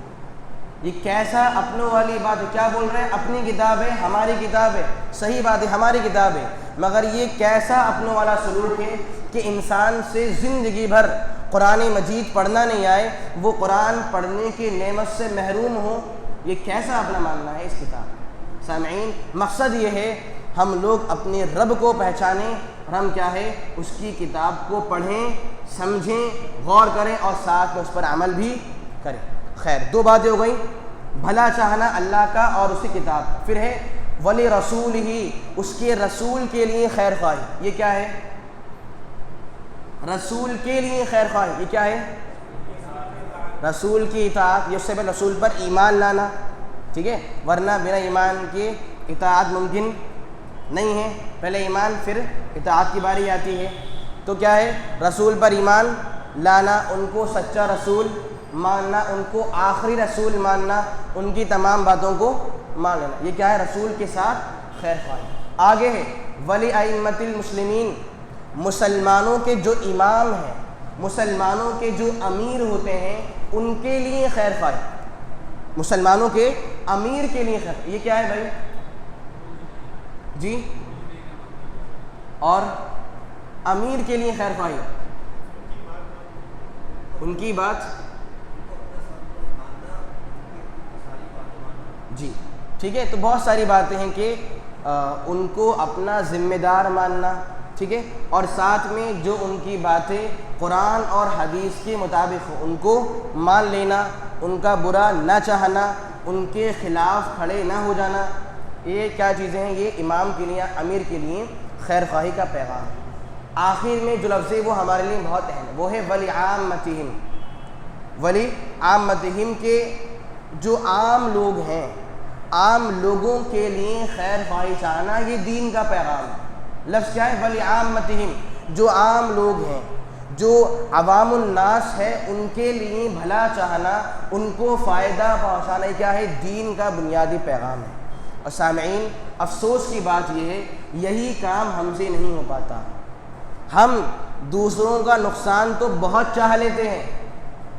یہ کیسا اپنوں والی بات ہے؟ کیا بول رہے ہیں؟ اپنی کتاب ہے، ہماری کتاب ہے، صحیح بات ہے، ہماری کتاب ہے، مگر یہ کیسا اپنوں والا سلوک ہے کہ انسان سے زندگی بھر قرآن مجید پڑھنا نہیں آئے، وہ قرآن پڑھنے کی نعمت سے محروم ہو۔ یہ کیسا اپنا ماننا ہے اس کتاب؟ سامعین، مقصد یہ ہے ہم لوگ اپنے رب کو پہچانیں، اور ہم کیا ہے؟ اس کی کتاب کو پڑھیں، سمجھیں، غور کریں، اور ساتھ میں اس پر عمل بھی کریں۔ خیر، دو باتیں ہو گئیں، بھلا چاہنا اللہ کا اور اس کی کتاب، پھر ہے ولی رسول ہی، اس کے رسول کے لیے خیر خواہی۔ یہ کیا ہے؟ رسول کے لیے خیر خواہی، یہ کیا ہے؟ رسول کی اطاعت، یہ اس سے پہلے رسول پر ایمان لانا، ٹھیک ہے، ورنہ بنا ایمان کے اطاعت ممکن نہیں ہے، پہلے ایمان پھر اطاعت کی باری آتی ہے۔ تو کیا ہے؟ رسول پر ایمان لانا، ان کو سچا رسول ماننا، ان کو آخری رسول ماننا، ان کی تمام باتوں کو مان لینا، یہ کیا ہے؟ رسول کے ساتھ خیر خواہی۔ آگے ہے ولی ائمۃ المسلمین، مسلمانوں کے جو امام ہیں، مسلمانوں کے جو امیر ہوتے ہیں، ان کے لیے خیر خواہی، مسلمانوں کے امیر کے لیے خیر۔ یہ کیا ہے بھائی؟ جی، اور امیر کے لیے خیر خواہی، ان کی بات، جی ٹھیک ہے۔ تو بہت ساری باتیں ہیں کہ ان کو اپنا ذمہ دار ماننا، ٹھیک ہے، اور ساتھ میں جو ان کی باتیں قرآن اور حدیث کے مطابق ہو ان کو مان لینا، ان کا برا نہ چاہنا، ان کے خلاف کھڑے نہ ہو جانا، یہ کیا چیزیں ہیں؟ یہ امام کے لیے، امیر کے لیے خیر خواہی کا پیغام ہے۔ آخر میں جو لفظ ہے وہ ہمارے لیے بہت اہم ہے، وہ ہے ولی عامتہم، ولی عامتہم کے جو عام لوگ ہیں، عام لوگوں کے لیے خیر خواہی چاہنا، یہ دین کا پیغام ہے۔ لفظ کیا ہے؟ ولی عامتہم، جو عام لوگ ہیں، جو عوام الناس ہے، ان کے لیے بھلا چاہنا، ان کو فائدہ پہنچانا، کیا ہے؟ دین کا بنیادی پیغام ہے۔ اور سامعین، افسوس کی بات یہ ہے، یہی کام ہم سے نہیں ہو پاتا۔ ہم دوسروں کا نقصان تو بہت چاہ لیتے ہیں،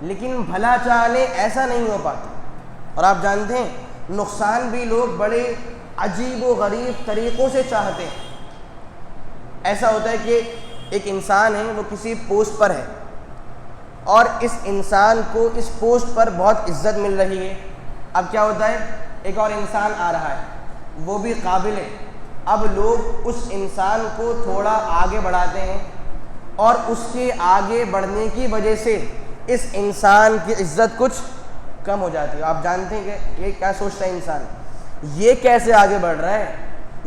لیکن بھلا چاہنے ایسا نہیں ہو پاتا۔ اور آپ جانتے ہیں نقصان بھی لوگ بڑے عجیب و غریب طریقوں سے چاہتے ہیں۔ ایسا ہوتا ہے کہ ایک انسان ہے، وہ کسی پوسٹ پر ہے، اور اس انسان کو اس پوسٹ پر بہت عزت مل رہی ہے۔ اب کیا ہوتا ہے؟ ایک اور انسان آ رہا ہے، وہ بھی قابل ہے، اب لوگ اس انسان کو تھوڑا آگے بڑھاتے ہیں، اور اس کے آگے بڑھنے کی وجہ سے اس انسان کی عزت کچھ کم ہو جاتی ہے۔ آپ جانتے ہیں کہ یہ کیا سوچتا ہے انسان، یہ کیسے آگے بڑھ رہا ہے،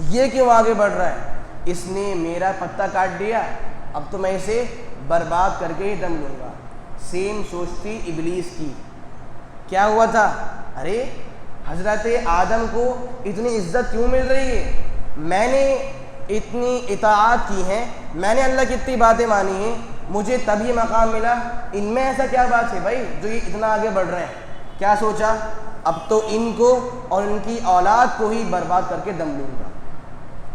یہ کیوں آگے بڑھ رہا ہے، اس نے میرا پتہ کاٹ دیا، اب تو میں اسے برباد کر کے ہی دم لوں گا۔ سیم سوچتی ابلیس کی۔ کیا ہوا تھا؟ ارے حضرت آدم کو اتنی عزت کیوں مل رہی ہے؟ میں نے اتنی اطاعت کی ہے، میں نے اللہ کی اتنی باتیں مانی ہیں، مجھے تب یہ مقام ملا، ان میں ایسا کیا بات ہے بھائی جو یہ اتنا آگے بڑھ رہے ہیں؟ کیا سوچا؟ اب تو ان کو اور ان کی اولاد کو ہی برباد کر کے دم لوں گا۔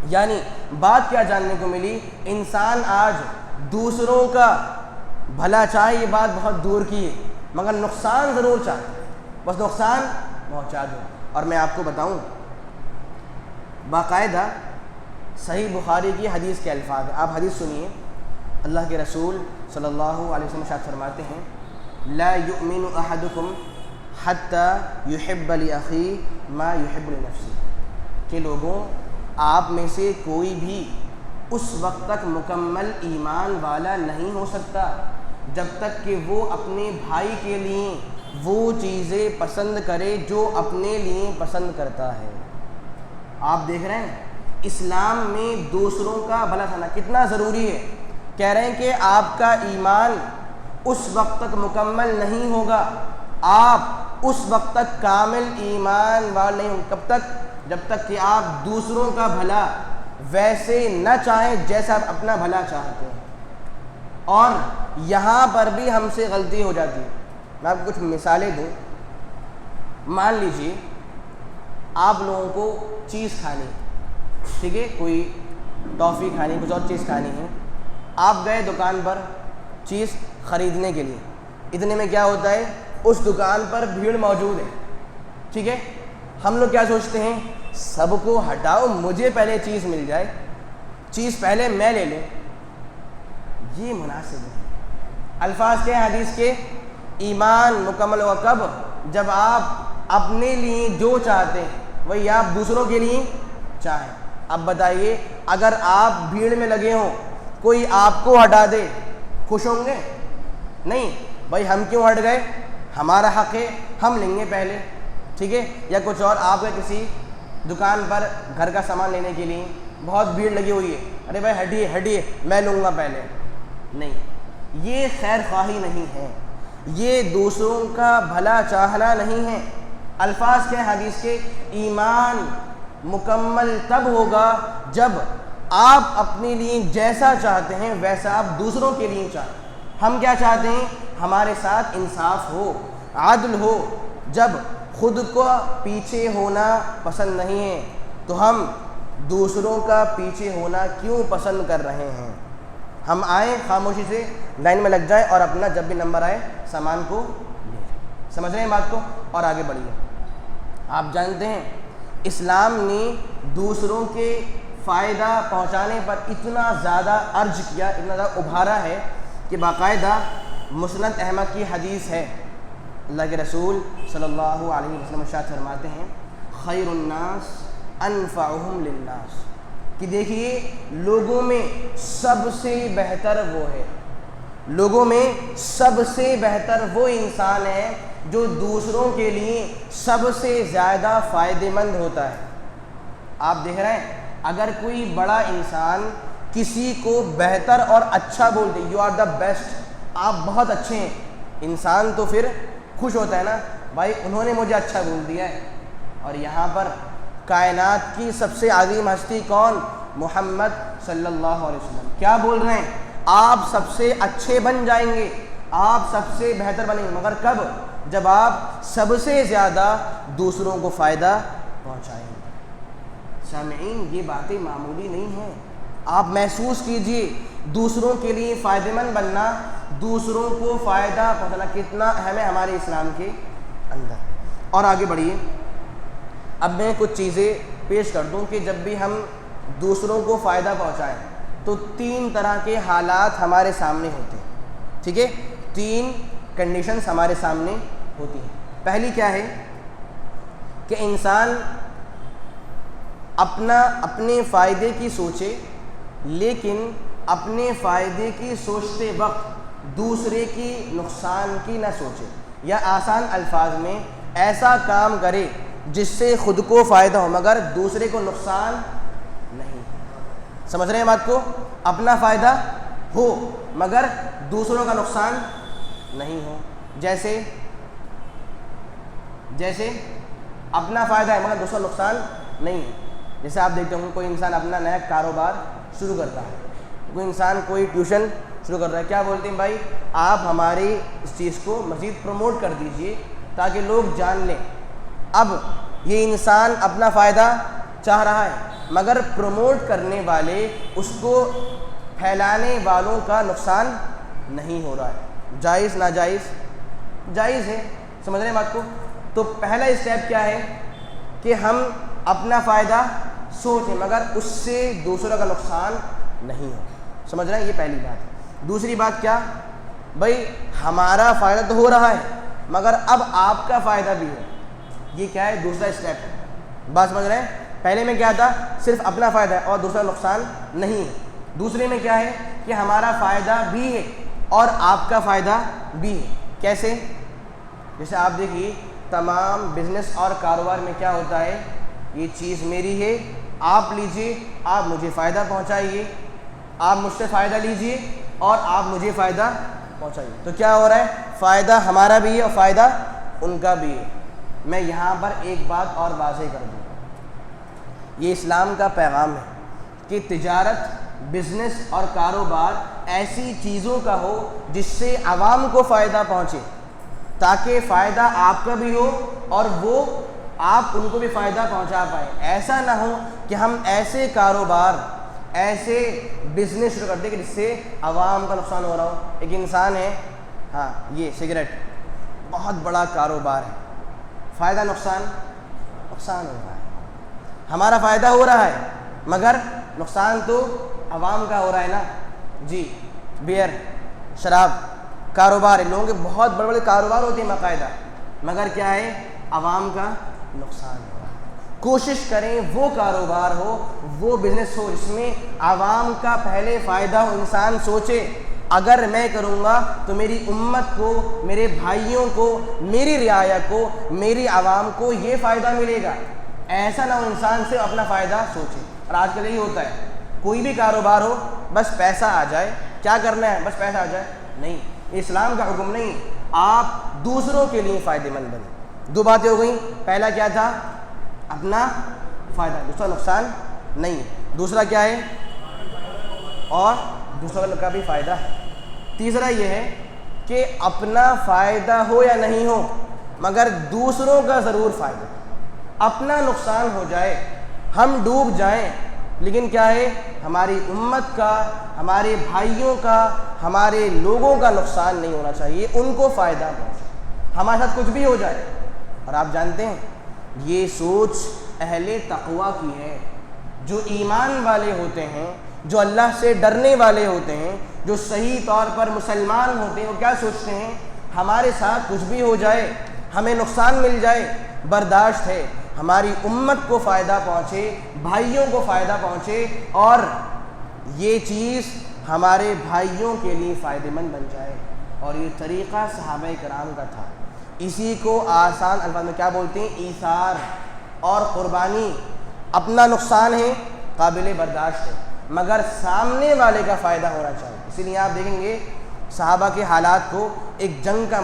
یعنی بات کیا جاننے کو ملی؟ انسان آج دوسروں کا بھلا چاہے، یہ بات بہت دور کی ہے، مگر نقصان ضرور چاہے، بس نقصان پہنچا دو۔ اور میں آپ کو بتاؤں، باقاعدہ صحیح بخاری کی حدیث کے الفاظ ہیں، آپ حدیث سنیے۔ اللہ کے رسول صلی اللہ علیہ وسلم ارشاد فرماتے ہیں، لا یؤمن احدکم حتی یحب لاخیہ ما یحب لنفسہ، کہ لوگوں آپ میں سے کوئی بھی اس وقت تک مکمل ایمان والا نہیں ہو سکتا جب تک کہ وہ اپنے بھائی کے لیے وہ چیزیں پسند کرے جو اپنے لیے پسند کرتا ہے۔ آپ دیکھ رہے ہیں اسلام میں دوسروں کا بھلا چاہنا کتنا ضروری ہے۔ کہہ رہے ہیں کہ آپ کا ایمان اس وقت تک مکمل نہیں ہوگا، آپ اس وقت تک کامل ایمان والے نہیں ہوں، کب تک؟ جب تک کہ آپ دوسروں کا بھلا ویسے نہ چاہیں جیسا آپ اپنا بھلا چاہتے ہیں۔ اور یہاں پر بھی ہم سے غلطی ہو جاتی ہے۔ میں آپ کو کچھ مثالیں دوں۔ مان لیجیے آپ لوگوں کو چیز کھانی، ٹھیک ہے، کوئی ٹافی کھانی، کچھ اور چیز کھانی ہے، آپ گئے دکان پر چیز خریدنے کے لیے، اتنے میں کیا ہوتا ہے؟ اس دکان پر بھیڑ موجود ہے، ٹھیک ہے، ہم لوگ کیا سوچتے ہیں؟ سب کو ہٹاؤ، مجھے پہلے چیز مل جائے، چیز پہلے میں لے لوں۔ یہ مناسب ہے۔ الفاظ کے حدیث کے، ایمان مکمل ہوا کب؟ جب آپ اپنے لیے جو چاہتے ہیں وہی آپ دوسروں کے لیے چاہیں۔ اب بتائیے اگر آپ بھیڑ میں لگے ہوں، کوئی آپ کو ہٹا دے، خوش ہوں گے؟ نہیں، بھائی ہم کیوں ہٹ گئے؟ ہمارا حق ہے، ہم لیں گے پہلے، ٹھیک ہے۔ یا کچھ اور، آپ کے کسی دکان پر گھر کا سامان لینے کے لیے بہت بھیڑ لگی ہوئی ہے، ارے بھائی ہٹیے ہٹیے، میں لوں گا پہلے۔ نہیں، یہ خیر خواہی نہیں ہے، یہ دوسروں کا بھلا چاہنا نہیں ہے، الفاظ کے حدیث کے ایمان مکمل تب ہوگا جب آپ اپنے لیے جیسا چاہتے ہیں ویسا آپ دوسروں کے لیے چاہیں۔ ہم کیا چاہتے ہیں؟ ہمارے ساتھ انصاف ہو، عدل ہو۔ جب خود کو پیچھے ہونا پسند نہیں ہے تو ہم دوسروں کا پیچھے ہونا کیوں پسند کر رہے ہیں؟ ہم آئیں خاموشی سے لائن میں لگ جائیں اور اپنا جب بھی نمبر آئے سامان کو لے لیں۔ سمجھ رہے ہیں بات کو؟ اور آگے بڑھیے۔ آپ جانتے ہیں اسلام نے دوسروں کے فائدہ پہنچانے پر اتنا زیادہ عرض کیا، اتنا زیادہ ابھارا ہے کہ باقاعدہ مسند احمد کی حدیث ہے، اللہ کے رسول صلی اللہ علیہ وسلم ارشاد فرماتے ہیں خیر الناس انفعہم للناس، کہ دیکھیے لوگوں میں سب سے بہتر وہ ہے، لوگوں میں سب سے بہتر وہ انسان ہے جو دوسروں کے لیے سب سے زیادہ فائدہ مند ہوتا ہے۔ آپ دیکھ رہے ہیں اگر کوئی بڑا انسان کسی کو بہتر اور اچھا بول دے، یو آر دا بیسٹ، آپ بہت اچھے ہیں، انسان تو پھر خوش ہوتا ہے نا، بھائی انہوں نے مجھے اچھا بول دیا ہے۔ اور یہاں پر کائنات کی سب سے عظیم ہستی کون؟ محمد صلی اللہ علیہ وسلم کیا بول رہے ہیں؟ آپ سب سے اچھے بن جائیں گے، آپ سب سے بہتر بنیں گے، مگر کب؟ جب آپ سب سے زیادہ دوسروں کو فائدہ پہنچائیں گے۔ سامعین یہ باتیں معمولی نہیں ہیں، آپ محسوس کیجئے دوسروں کے لیے فائدہ مند بننا، دوسروں کو فائدہ پہنچانا کتنا اہم ہے ہمارے اسلام کے اندر۔ اور آگے بڑھیے، اب میں کچھ چیزیں پیش کر دوں کہ جب بھی ہم دوسروں کو فائدہ پہنچائیں تو 3 طرح کے حالات ہمارے سامنے ہوتے ہیں، ٹھیک ہے؟ 3 کنڈیشنز ہمارے سامنے ہوتی ہیں۔ پہلی کیا ہے کہ انسان اپنے فائدے کی سوچے، لیکن اپنے فائدے کی سوچتے وقت دوسرے کی نقصان کی نہ سوچے، یا آسان الفاظ میں ایسا کام کرے جس سے خود کو فائدہ ہو مگر دوسرے کو نقصان نہیں۔ سمجھ رہے ہیں بات کو؟ اپنا فائدہ ہو مگر دوسروں کا نقصان نہیں ہو۔ جیسے اپنا فائدہ ہے مگر دوسرا نقصان نہیں ہے۔ جیسے آپ دیکھتے ہوں کوئی انسان اپنا نیا کاروبار شروع کرتا ہے، کوئی انسان کوئی ٹیوشن شروع کر رہا ہے، کیا بولتے ہیں بھائی آپ ہماری اس چیز کو مزید پروموٹ کر دیجئے تاکہ لوگ جان لیں۔ اب یہ انسان اپنا فائدہ چاہ رہا ہے مگر پروموٹ کرنے والے، اس کو پھیلانے والوں کا نقصان نہیں ہو رہا ہے۔ جائز ناجائز؟ جائز ہے۔ سمجھ رہے ہیں بات کو؟ تو پہلا اسٹیپ کیا ہے کہ ہم اپنا فائدہ سوچیں مگر اس سے دوسروں کا نقصان نہیں ہو۔ سمجھ رہے ہیں؟ یہ پہلی بات ہے۔ دوسری بات کیا؟ بھائی ہمارا فائدہ تو ہو رہا ہے مگر اب آپ کا فائدہ بھی ہو۔ یہ کیا ہے؟ دوسرا اسٹیپ ہے۔ بات سمجھ رہے ہیں؟ پہلے میں کیا تھا؟ صرف اپنا فائدہ ہے اور دوسرا نقصان نہیں ہے۔ دوسرے میں کیا ہے کہ ہمارا فائدہ بھی ہے اور آپ کا فائدہ بھی ہے۔ کیسے؟ جیسے آپ دیکھیے تمام بزنس اور کاروبار میں کیا ہوتا ہے، یہ چیز میری ہے، آپ لیجئے، آپ مجھے فائدہ پہنچائیے، آپ مجھ سے فائدہ لیجئے اور آپ مجھے فائدہ پہنچائیے۔ تو کیا ہو رہا ہے؟ فائدہ ہمارا بھی ہے اور فائدہ ان کا بھی ہے۔ میں یہاں پر ایک بات اور واضح کر دوں، یہ اسلام کا پیغام ہے کہ تجارت، بزنس اور کاروبار ایسی چیزوں کا ہو جس سے عوام کو فائدہ پہنچے، تاکہ فائدہ آپ کا بھی ہو اور وہ آپ ان کو بھی فائدہ پہنچا پائیں۔ ایسا نہ ہو کہ ہم ایسے کاروبار، ایسے بزنس شروع کر دیں کہ جس سے عوام کا نقصان ہو رہا ہو۔ ایک انسان ہے، ہاں یہ سگریٹ بہت بڑا کاروبار ہے، فائدہ نقصان ہو رہا ہے، ہمارا فائدہ ہو رہا ہے مگر نقصان تو عوام کا ہو رہا ہے نا۔ جی بیئر، شراب کاروبار ہے، لوگوں کے بہت بڑے بڑے کاروبار ہوتے ہیں باقاعدہ، مگر کیا ہے؟ عوام کا نقصان ہو رہا ہے۔ کوشش کریں وہ کاروبار ہو، وہ بزنس ہو جس میں عوام کا پہلے فائدہ ہو، انسان سوچے اگر میں کروں گا تو میری امت کو، میرے بھائیوں کو، میری رعایا کو، میری عوام کو یہ فائدہ ملے گا۔ ایسا نہ ہو انسان سے اپنا فائدہ سوچے۔ اور آج کل یہی ہوتا ہے، کوئی بھی کاروبار ہو بس پیسہ آ جائے، کیا کرنا ہے؟ بس پیسہ آ جائے۔ نہیں، اسلام کا حکم نہیں، آپ دوسروں کے لیے فائدہ مند بنیں۔ دو باتیں ہو گئیں. پہلا کیا تھا؟ اپنا فائدہ، دوسرا نقصان نہیں. دوسرا کیا ہے؟ اور دوسرا کا بھی فائدہ ہے. تیسرا یہ ہے کہ اپنا فائدہ ہو یا نہیں ہو مگر دوسروں کا ضرور فائدہ. اپنا نقصان ہو جائے، ہم ڈوب جائیں، لیکن کیا ہے؟ ہماری امت کا، ہمارے بھائیوں کا، ہمارے لوگوں کا نقصان نہیں ہونا چاہیے، ان کو فائدہ پہنچے. ہمارے ساتھ کچھ بھی ہو جائے. اور آپ جانتے ہیں یہ سوچ اہل تقویٰ کی ہے. جو ایمان والے ہوتے ہیں، جو اللہ سے ڈرنے والے ہوتے ہیں، جو صحیح طور پر مسلمان ہوتے ہیں، وہ کیا سوچتے ہیں؟ ہمارے ساتھ کچھ بھی ہو جائے، ہمیں نقصان مل جائے، برداشت ہے. ہماری امت کو فائدہ پہنچے، بھائیوں کو فائدہ پہنچے، اور یہ چیز ہمارے بھائیوں کے لیے فائدہ مند بن جائے. اور یہ طریقہ صحابہ کرام کا تھا. اسی کو آسان الفاظ میں کیا بولتے ہیں؟ ایثار اور قربانی. اپنا نقصان ہے، قابل برداشت ہے، مگر سامنے والے کا فائدہ ہونا چاہیے. اسی لیے آپ دیکھیں گے صحابہ کے حالات کو. ایک جنگ کا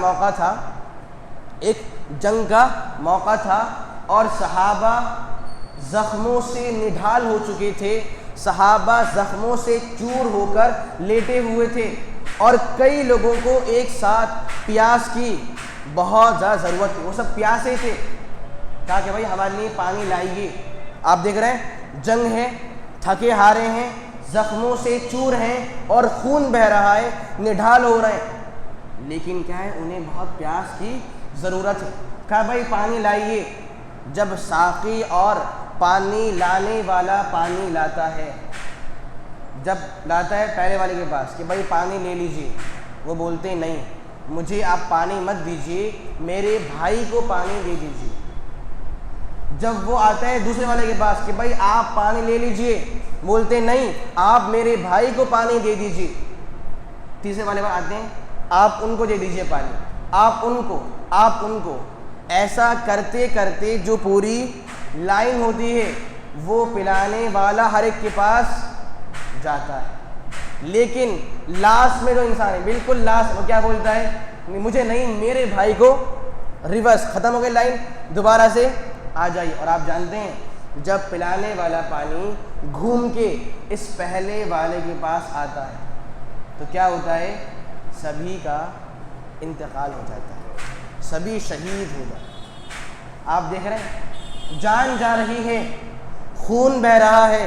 موقع تھا اور صحابہ زخموں سے نڈھال ہو چکے تھے. صحابہ زخموں سے چور ہو کر لیٹے ہوئے تھے، اور کئی لوگوں کو ایک ساتھ پیاس کی بہت زیادہ ضرورت تھی. وہ سب پیاسے تھے. کہا کہ بھائی ہمارے لیے پانی لائیے. آپ دیکھ رہے ہیں جنگ ہے، تھکے ہارے ہیں، زخموں سے چور ہیں اور خون بہہ رہا ہے، نڈھال ہو رہے ہیں، لیکن کیا ہے؟ انہیں بہت پیاس کی ضرورت ہے. کہا بھائی پانی لائیے. جب ساقی اور پانی لانے والا پانی لاتا ہے، جب لاتا ہے پہلے والے کے پاس کہ بھائی پانی لے لیجئے، وہ بولتے نہیں، مجھے آپ پانی مت دیجئے، میرے بھائی کو پانی دے دیجئے. جب وہ آتا ہے دوسرے والے کے پاس کہ بھائی آپ پانی لے لیجئے، بولتے نہیں، آپ میرے بھائی کو پانی دے دیجئے. تیسرے والے پاس آتے ہیں، آپ ان کو دے دیجئے پانی، آپ ان کو. ایسا کرتے کرتے جو پوری لائن ہوتی ہے وہ پلانے والا ہر ایک کے پاس جاتا ہے. لیکن لاسٹ میں جو انسان ہے، بالکل لاسٹ، وہ کیا بولتا ہے؟ مجھے نہیں، میرے بھائی کو. ریورس، ختم ہو گئی لائن، دوبارہ سے آ جائیے. اور آپ جانتے ہیں جب پلانے والا پانی گھوم کے اس پہلے والے کے پاس آتا ہے تو کیا ہوتا ہے؟ سبھی کا انتقال ہو جاتا ہے، سبھی شہید ہو جاتے ہیں. آپ دیکھ رہے ہیں جان جا رہی ہے، خون بہہ رہا ہے،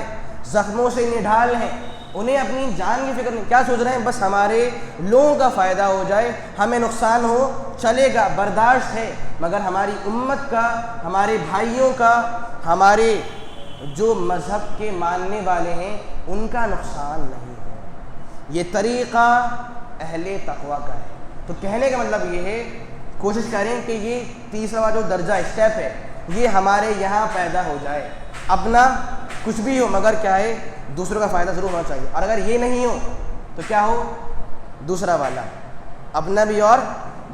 زخموں سے نڈھال ہیں، انہیں اپنی جان کی فکر نہیں. کیا سوچ رہے ہیں؟ بس ہمارے لوگوں کا فائدہ ہو جائے، ہمیں نقصان ہو چلے گا، برداشت ہے، مگر ہماری امت کا، ہمارے بھائیوں کا، ہمارے جو مذہب کے ماننے والے ہیں ان کا نقصان نہیں ہے. یہ طریقہ اہل تقویٰ کا ہے. تو کہنے کا مطلب یہ ہے، کوشش کریں کہ یہ تیسرا جو درجہ اسٹیپ ہے یہ ہمارے یہاں پیدا ہو جائے. اپنا کچھ بھی ہو مگر کیا ہے؟ دوسروں کا فائدہ ضرور ہونا چاہیے. اور اگر یہ نہیں ہو تو کیا ہو؟ دوسرا والا، اپنا بھی اور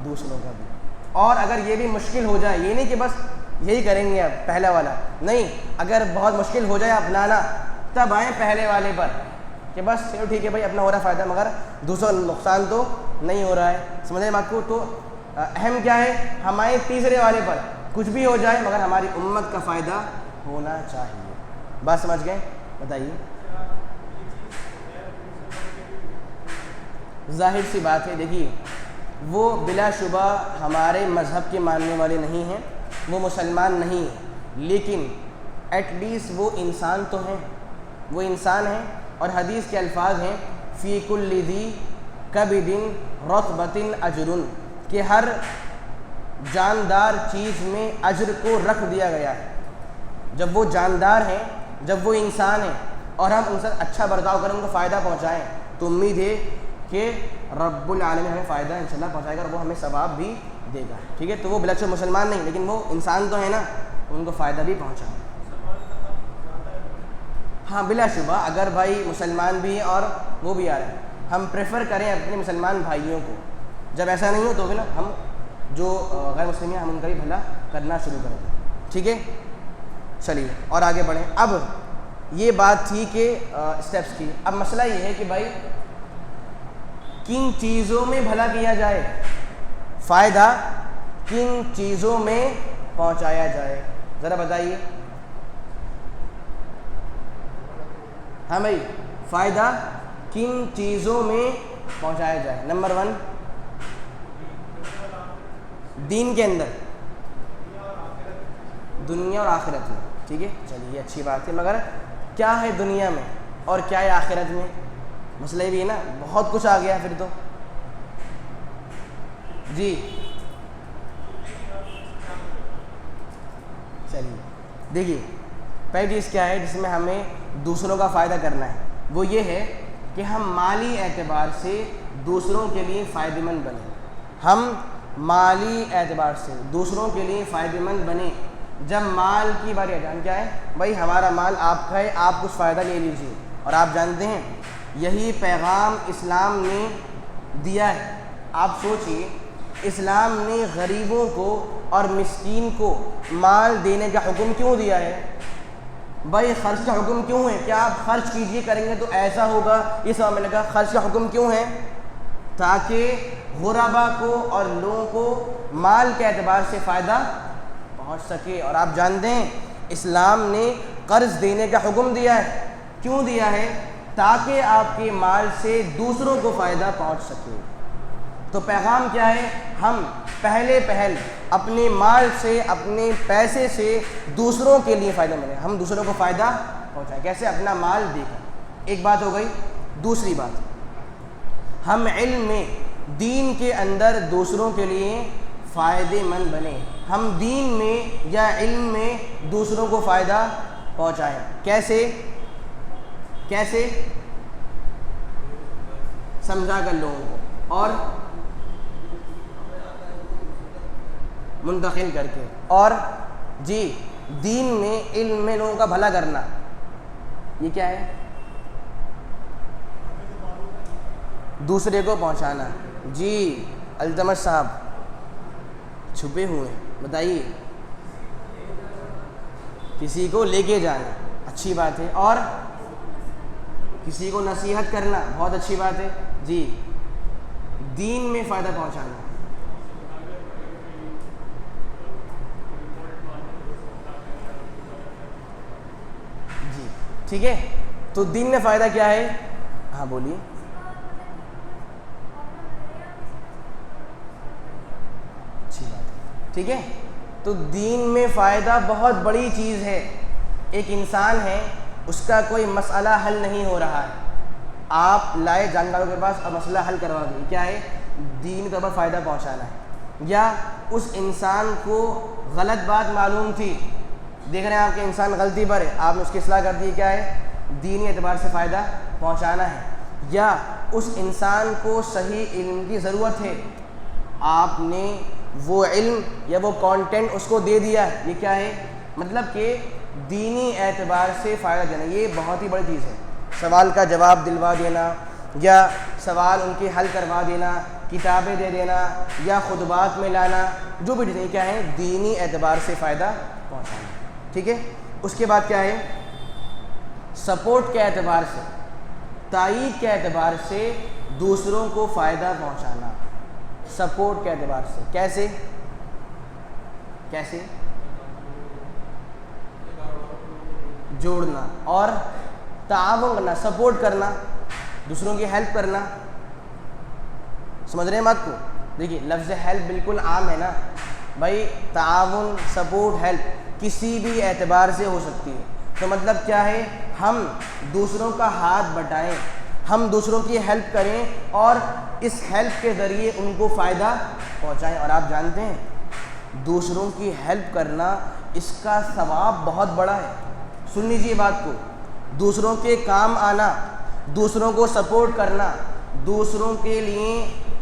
دوسروں کا بھی. اور اگر یہ بھی مشکل ہو جائے، یہ نہیں کہ بس یہی کریں گے اب پہلا والا، نہیں، اگر بہت مشکل ہو جائے اپنانا تب آئیں پہلے والے پر کہ بس چلو ٹھیک ہے بھائی اپنا ہو رہا فائدہ مگر دوسرا نقصان تو نہیں ہو رہا ہے. سمجھ رہے ہیں آپ کو؟ تو اہم کیا ہے؟ ہمارے تیسرے والے پر کچھ بھی ہو جائے مگر ہماری امت کا فائدہ ہونا چاہیے. بات سمجھ گئے؟ بتائیے. ظاہر سی بات ہے، دیکھیے وہ بلا شبہ ہمارے مذہب کے ماننے والے نہیں ہیں، وہ مسلمان نہیں ہیں، لیکن ایٹ لیسٹ وہ انسان تو ہیں، وہ انسان ہیں. اور حدیث کے الفاظ ہیں فی کل ذی کبد رطبۃ اجر، کہ ہر جاندار چیز میں اجر کو رکھ دیا گیا ہے. جب وہ جاندار ہیں، جب وہ انسان ہیں اور ہم ان سے اچھا برتاؤ کریں، ان کو فائدہ پہنچائیں، تو امید ہے کہ رب العالمین ہمیں فائدہ انشاءاللہ پہنچائے گا اور وہ ہمیں ثواب بھی دے گا. ٹھیک ہے؟ تو وہ بلکہ مسلمان نہیں لیکن وہ انسان تو ہے نا، ان کو فائدہ بھی پہنچائیں. ہاں بلا شبہ اگر بھائی مسلمان بھی ہیں اور وہ بھی آ رہے ہیں، ہم پریفر کریں اپنے مسلمان بھائیوں کو. جب ایسا نہیں ہو تو پھر ہم جو غیر مسلم ہیں ہم ان کا بھی بھلا کرنا شروع کریں. ٹھیک ہے؟ چلیے اور آگے بڑھیں. اب یہ بات تھی کہ اسٹیپس کی. اب مسئلہ یہ ہے کہ بھائی کن چیزوں میں بھلا کیا جائے، فائدہ کن چیزوں میں پہنچایا جائے؟ ذرا بتائیے. ہاں بھائی، فائدہ کن چیزوں میں پہنچایا جائے؟ نمبر 1 دین کے اندر، دنیا اور آخرت میں. ٹھیک ہے، چلیے اچھی بات ہے، مگر کیا ہے دنیا میں اور کیا ہے آخرت میں؟ مسئلہ بھی ہے نا، بہت کچھ آ گیا پھر تو. جی چلیے دیکھیے، پہلی چیز کیا ہے جس میں ہمیں دوسروں کا فائدہ کرنا ہے، وہ یہ ہے کہ ہم مالی اعتبار سے دوسروں کے لیے فائدہ مند بنیں. ہم مالی اعتبار سے دوسروں کے لیے فائدہ مند بنیں. جب مال کی باری جان کیا ہے بھائی، ہمارا مال آپ کا ہے، آپ کچھ فائدہ لے لیجیے. اور آپ جانتے ہیں یہی پیغام اسلام نے دیا ہے. آپ سوچئے، اسلام نے غریبوں کو اور مسکین کو مال دینے کا حکم کیوں دیا ہے؟ بھائی خرچ کا حکم کیوں ہے؟ کیا آپ خرچ کیجیے کریں گے تو ایسا ہوگا، یہ سوال ملے گا. خرچ کا حکم کیوں ہے؟ تاکہ غربا کو اور لوگوں کو مال کے اعتبار سے فائدہ پہنچ سکے. اور آپ جانتے ہیں اسلام نے قرض دینے کا حکم دیا ہے. کیوں دیا ہے؟ تاکہ آپ کے مال سے دوسروں کو فائدہ پہنچ سکے. تو پیغام کیا ہے؟ ہم پہل اپنے مال سے، اپنے پیسے سے دوسروں کے لیے فائدہ ملے، ہم دوسروں کو فائدہ پہنچائیں. کیسے؟ اپنا مال دے کر. ایک بات ہو گئی. دوسری بات، ہم علم میں، دین کے اندر دوسروں کے لیے فائدہ مند بنیں. ہم دین میں یا علم میں دوسروں کو فائدہ پہنچائیں. کیسے سمجھا کر لوگوں کو اور منتقل کر کے. اور جی دین میں، علم میں لوگوں کا بھلا کرنا، یہ کیا ہے؟ دوسرے کو پہنچانا. جی التمش صاحب چھپے ہوئے ہیں، بتائیے. کسی کو لے کے جانا، اچھی بات ہے. اور کسی کو نصیحت کرنا، بہت اچھی بات ہے. جی دین میں فائدہ پہنچانا. جی ٹھیک ہے. تو دین میں فائدہ کیا ہے؟ ہاں بولیے. اچھی بات ہے. ٹھیک ہے، تو دین میں فائدہ بہت بڑی چیز ہے. ایک انسان ہے، اس کا کوئی مسئلہ حل نہیں ہو رہا ہے، آپ لائے جانکاروں کے پاس اور مسئلہ حل کروا دیں. کیا ہے؟ دین کے اوپر فائدہ پہنچانا ہے. یا اس انسان کو غلط بات معلوم تھی، دیکھ رہے ہیں آپ کے انسان غلطی پر ہے، آپ نے اس کی اصلاح کر دی. کیا ہے؟ دینی اعتبار سے فائدہ پہنچانا ہے. یا اس انسان کو صحیح علم کی ضرورت ہے، آپ نے وہ علم یا وہ کانٹینٹ اس کو دے دیا. یہ کیا ہے؟ مطلب کہ دینی اعتبار سے فائدہ دینا. یہ بہت ہی بڑی چیز ہے. سوال کا جواب دلوا دینا، یا سوال ان کے حل کروا دینا، کتابیں دے دینا، یا خطبات میں لانا، جو بھی چیزیں کیا ہیں؟ دینی اعتبار سے فائدہ پہنچانا. ٹھیک ہے. اس کے بعد کیا ہے؟ سپورٹ کے اعتبار سے، تائید کے اعتبار سے دوسروں کو فائدہ پہنچانا. سپورٹ کے اعتبار سے کیسے جوڑنا اور تعاون کرنا، سپورٹ کرنا، دوسروں کی ہیلپ کرنا. سمجھ رہے ہیں بات کو؟ دیکھیے لفظ ہیلپ بالکل عام ہے نا بھائی. تعاون، سپورٹ، ہیلپ کسی بھی اعتبار سے ہو سکتی ہے. تو مطلب کیا ہے؟ ہم دوسروں کا ہاتھ بٹائیں، ہم دوسروں کی ہیلپ کریں اور اس ہیلپ کے ذریعے ان کو فائدہ پہنچائیں. اور آپ جانتے ہیں دوسروں کی ہیلپ کرنا، اس کا ثواب بہت بڑا ہے. سن لیجیے بات کو. دوسروں کے کام آنا، دوسروں کو سپورٹ کرنا، دوسروں کے لیے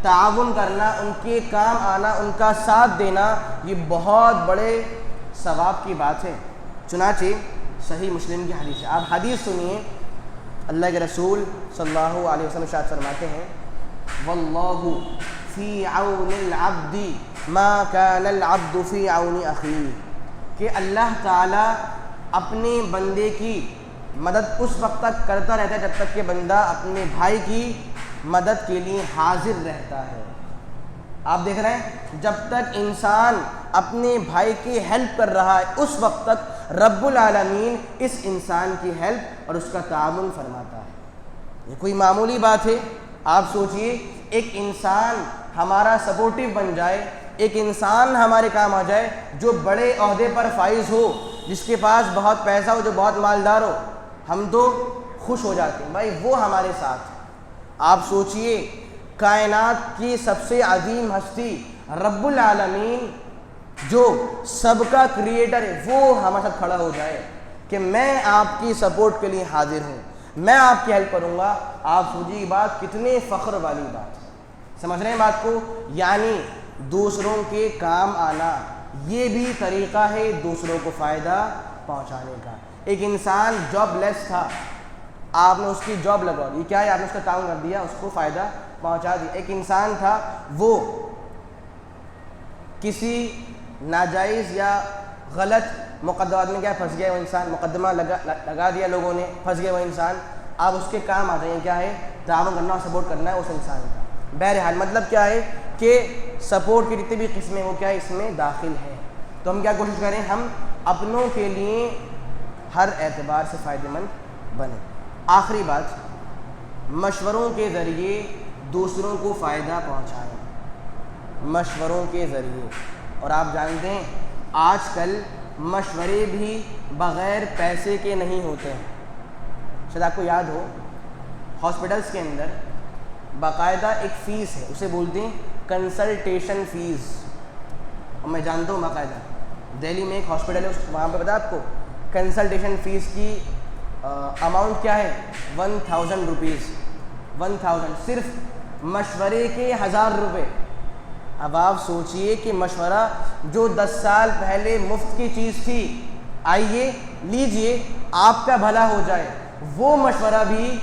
تعاون کرنا، ان کے کام آنا، ان کا ساتھ دینا، یہ بہت بڑے ثواب کی بات ہے. چنانچہ صحیح مسلم کی حدیث ہے. آپ حدیث سنیے. اللہ کے رسول صلی اللہ علیہ وسلم ارشاد فرماتے ہیں: واللہ فی عون العبد ما کان العبد فی عون اخیہ، کہ اللہ تعالیٰ اپنے بندے کی مدد اس وقت تک کرتا رہتا ہے جب تک کہ بندہ اپنے بھائی کی مدد کے لیے حاضر رہتا ہے. آپ دیکھ رہے ہیں جب تک انسان اپنے بھائی کی ہیلپ کر رہا ہے اس وقت تک رب العالمین اس انسان کی ہیلپ اور اس کا تعاون فرماتا ہے۔ یہ کوئی معمولی بات ہے؟ آپ سوچئے ایک انسان ہمارا سپورٹیو بن جائے، ایک انسان ہمارے کام آ جائے جو بڑے عہدے پر فائز ہو، جس کے پاس بہت پیسہ ہو، جو بہت مالدار ہو، ہم تو خوش ہو جاتے ہیں بھائی وہ ہمارے ساتھ ہے۔ آپ سوچئے کائنات کی سب سے عظیم ہستی رب العالمین جو سب کا کریٹر ہے وہ ہمارے ساتھ کھڑا ہو جائے کہ میں آپ کی سپورٹ کے لیے حاضر ہوں، میں آپ کی ہیلپ کروں گا۔ آپ سوچیے بات کتنے فخر والی بات ہے، سمجھ رہے ہیں بات کو؟ یعنی دوسروں کے کام آنا یہ بھی طریقہ ہے دوسروں کو فائدہ پہنچانے کا۔ ایک انسان جاب لیس تھا، آپ نے اس کی جاب لگا دی، کیا ہے آپ نے اس کا تعاون کر دیا، اس کو فائدہ پہنچا دیا۔ ایک انسان تھا وہ کسی ناجائز یا غلط مقدمات میں کیا پھنس گیا وہ انسان، مقدمہ لگا دیا لوگوں نے، پھنس گیا وہ انسان، آپ اس کے کام آ جائیں، کیا ہے تعاون کرنا اور سپورٹ کرنا ہے اس انسان کا۔ بہرحال مطلب کیا ہے کہ سپورٹ کی جتنی بھی قسمیں وہ کیا ہے اس میں داخل ہیں۔ تو ہم کیا کوشش کریں، ہم اپنوں کے لیے ہر اعتبار سے فائدہ مند بنیں۔ آخری بات، مشوروں کے ذریعے دوسروں کو فائدہ پہنچائیں، مشوروں کے ذریعے۔ اور آپ جانتے ہیں آج کل مشورے بھی بغیر پیسے کے نہیں ہوتے ہیں۔ شاید آپ کو یاد ہو ہاسپٹلس کے اندر باقاعدہ ایک فیس ہے، اسے بولتے ہیں کنسلٹیشن فیس، اور میں جانتا ہوں باقاعدہ دہلی میں ایک ہاسپٹل ہے وہاں پہ پتا آپ کو کنسلٹیشن فیس کی اماؤنٹ کیا ہے 1000 روپیز، 1000 صرف مشورے کے 1000 روپے۔ اب آپ سوچئے کہ مشورہ جو 10 سال پہلے مفت کی چیز تھی، آئیے لیجئے آپ کا بھلا ہو جائے، وہ مشورہ بھی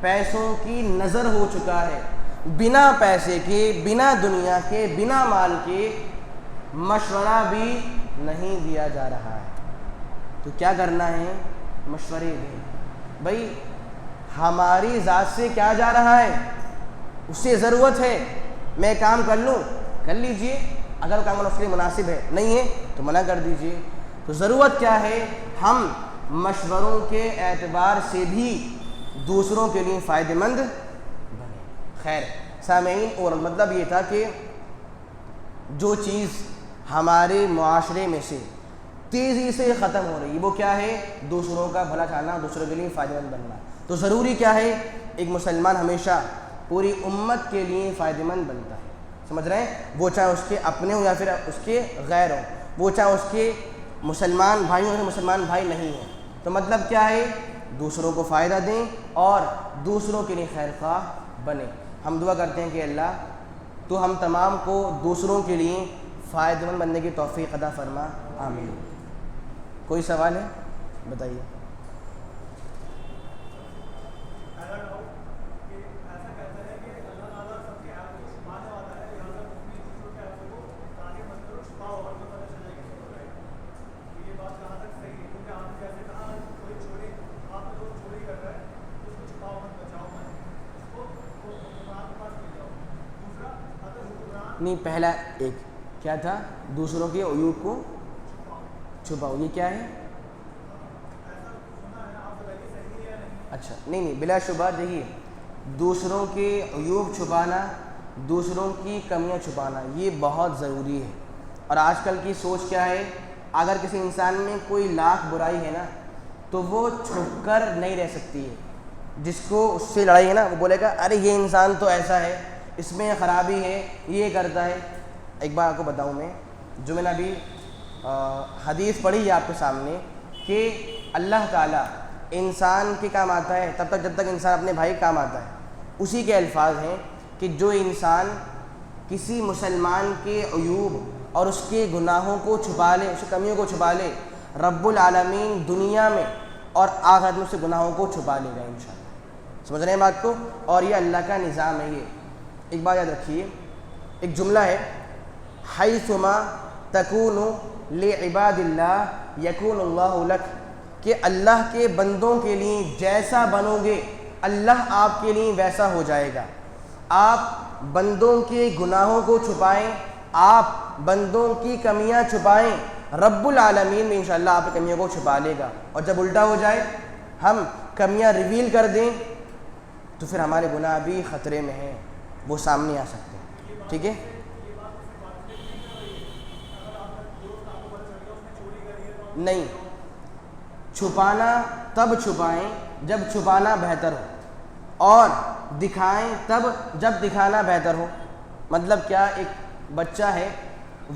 پیسوں کی نظر ہو چکا ہے۔ بنا پیسے کے، بنا دنیا کے، بنا مال کے مشورہ بھی نہیں دیا جا رہا ہے۔ تو کیا کرنا ہے، مشورے دیں بھائی، ہماری ذات سے کیا جا رہا ہے، اس سے ضرورت ہے، میں کام کر لوں کر لیجئے، اگر کام اس کے لیے مناسب ہے، نہیں ہے تو منع کر دیجئے۔ تو ضرورت کیا ہے، ہم مشوروں کے اعتبار سے بھی دوسروں کے لیے فائدہ مند بنیں۔ خیر سامعین، اور مطلب یہ تھا کہ جو چیز ہمارے معاشرے میں سے تیزی سے ختم ہو رہی ہے وہ کیا ہے، دوسروں کا بھلا چاہنا، دوسروں کے لیے فائدہ مند بننا۔ تو ضروری کیا ہے، ایک مسلمان ہمیشہ پوری امت کے لیے فائدہ مند بنتا ہے، سمجھ رہے ہیں، وہ چاہے اس کے اپنے ہوں یا پھر اس کے غیر ہوں، وہ چاہے اس کے مسلمان بھائی ہوں یا مسلمان بھائی نہیں ہوں۔ تو مطلب کیا ہے، دوسروں کو فائدہ دیں اور دوسروں کے لیے خیر خواہ بنیں۔ ہم دعا کرتے ہیں کہ اللہ تو ہم تمام کو دوسروں کے لیے فائدہ مند بننے کی توفیق عطا فرما، آمین۔ کوئی سوال ہے بتائیے۔ نہیں، پہلا ایک کیا تھا، دوسروں کے عیوب کو چھپاؤ، یہ کیا ہے؟ اچھا نہیں، بلا شبہ دیکھیے، دوسروں کے عیوب چھپانا، دوسروں کی کمیاں چھپانا یہ بہت ضروری ہے۔ اور آج کل کی سوچ کیا ہے، اگر کسی انسان میں کوئی لاکھ برائی ہے نا تو وہ چھپ کر نہیں رہ سکتی ہے۔ جس کو اس سے لڑائی ہے نا وہ بولے گا ارے یہ انسان تو ایسا ہے، اس میں خرابی ہے، یہ کرتا ہے۔ ایک بار آپ کو بتاؤں میں، جو میں نے ابھی حدیث پڑھی ہے آپ کے سامنے کہ اللہ تعالیٰ انسان کے کام آتا ہے تب تک جب تک انسان اپنے بھائی کام آتا ہے۔ اسی کے الفاظ ہیں کہ جو انسان کسی مسلمان کے عیوب اور اس کے گناہوں کو چھپا لے، اس کی کمیوں کو چھپا لے، رب العالمین دنیا میں اور آخرت میں اس کے گناہوں کو چھپا لے گا انشاءاللہ۔ سمجھ رہے ہیں بات کو؟ اور یہ اللہ کا نظام ہے۔ یہ ایک بات یاد رکھیے، ایک جملہ ہے حیثما تکون لعباد اللہ یکون اللہ لک، کہ اللہ کے بندوں کے لیے جیسا بنو گے اللہ آپ کے لیے ویسا ہو جائے گا۔ آپ بندوں کے گناہوں کو چھپائیں، آپ بندوں کی کمیاں چھپائیں، رب العالمین بھی انشاءاللہ آپ کی کمیوں کو چھپا لے گا. اور جب الٹا ہو جائے ہم کمیاں ریویل کر دیں تو پھر ہمارے گناہ بھی خطرے میں ہیں، وہ سامنے آ سکتے ہیں. ٹھیک ہے. نہیں، چھپانا تب چھپائیں جب چھپانا بہتر ہو، اور دکھائیں تب جب دکھانا بہتر ہو. مطلب کیا، ایک بچہ ہے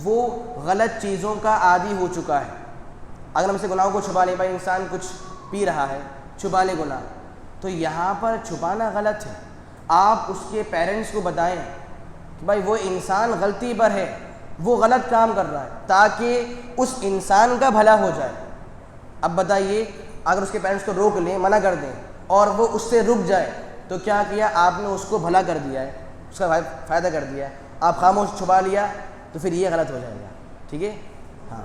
وہ غلط چیزوں کا عادی ہو چکا ہے، اگر ہم سے گناہوں کو چھپا لیں، بھائی انسان کچھ پی رہا ہے، چھپا لے گناہ، تو یہاں پر چھپانا غلط ہے. آپ اس کے پیرنٹس کو بتائیں کہ بھائی وہ انسان غلطی پر ہے، وہ غلط کام کر رہا ہے، تاکہ اس انسان کا بھلا ہو جائے. اب بتائیے، اگر اس کے پیرنٹس کو روک لیں، منع کر دیں، اور وہ اس سے رک جائے، تو کیا کیا آپ نے؟ اس کو بھلا کر دیا ہے، اس کا فائدہ کر دیا ہے. آپ خاموش چھپا لیا تو پھر یہ غلط ہو جائے گا. ٹھیک ہے. ہاں،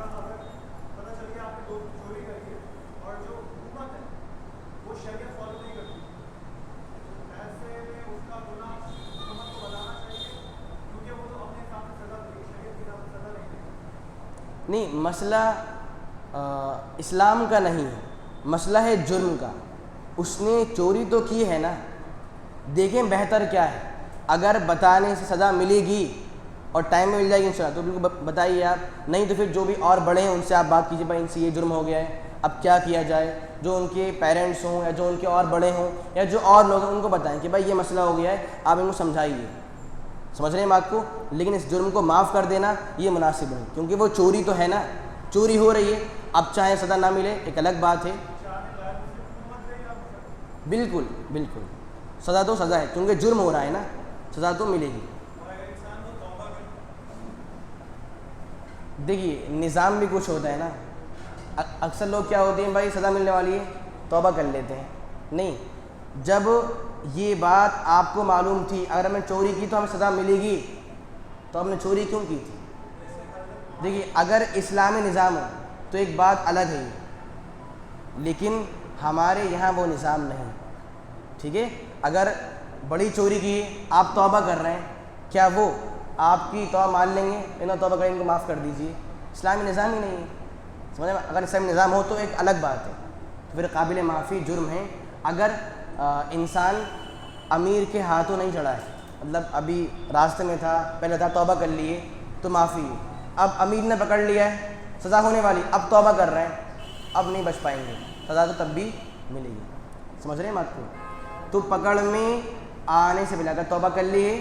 نہیں، مسئلہ اسلام کا نہیں ہے، مسئلہ ہے جرم کا. اس نے چوری تو کی ہے نا. دیکھیں بہتر کیا ہے، اگر بتانے سے سزا ملے گی اور ٹائم میں مل جائے گی انشاءاللہ تو بالکل بتائیے آپ، نہیں تو پھر جو بھی اور بڑے ہیں ان سے آپ بات کیجیے، بھائی ان سے یہ جرم ہو گیا ہے، اب کیا کیا جائے. جو ان کے پیرنٹس ہوں یا جو ان کے اور بڑے ہوں یا جو اور لوگ ہیں ان کو بتائیں کہ بھائی یہ مسئلہ ہو گیا ہے، آپ ان کو سمجھائیے. سمجھ رہے ہیں بات کو؟ لیکن اس جرم کو معاف کر دینا یہ مناسب نہیں، کیونکہ وہ چوری تو ہے نا، چوری ہو رہی ہے. اب چاہے سزا نہ ملے ایک الگ بات ہے. بالکل بالکل، سزا تو سزا ہے، کیونکہ جرم ہو رہا ہے نا، سزا تو ملے گی. دیکھیے نظام بھی کچھ ہوتا ہے نا. اکثر لوگ کیا ہوتے ہیں، بھائی سزا ملنے والی ہے توبہ کر لیتے ہیں. نہیں، جب یہ بات آپ کو معلوم تھی اگر ہمیں چوری کی تو ہمیں سزا ملے گی، تو ہم نے چوری کیوں کی تھی؟ دیکھیے اگر اسلامی نظام ہو تو ایک بات الگ ہے، لیکن ہمارے یہاں وہ نظام نہیں. ٹھیک ہے. اگر بڑی چوری کی آپ توبہ کر رہے ہیں، کیا وہ آپ کی توبہ مان لیں گے؟ انہوں توبہ کریں، ان کو معاف کر دیجیے. اسلامی نظام ہی نہیں ہے. سمجھ میں؟ اگر اسلامی نظام ہو تو ایک الگ بات ہے، تو پھر قابل معافی جرم ہے. اگر انسان امیر کے ہاتھوں نہیں چڑھا ہے، مطلب ابھی راستے میں تھا، پہلے تھا توبہ کر لیے تو معافی ہے. اب امیر نے پکڑ لیا ہے، سزا ہونے والی، اب توبہ کر رہے ہیں، اب نہیں بچ پائیں گے، سزا تو تب بھی ملے گی. سمجھ رہے ہیں بات کو؟ تو پکڑ میں آنے سے پہلے اگر توبہ کر لیے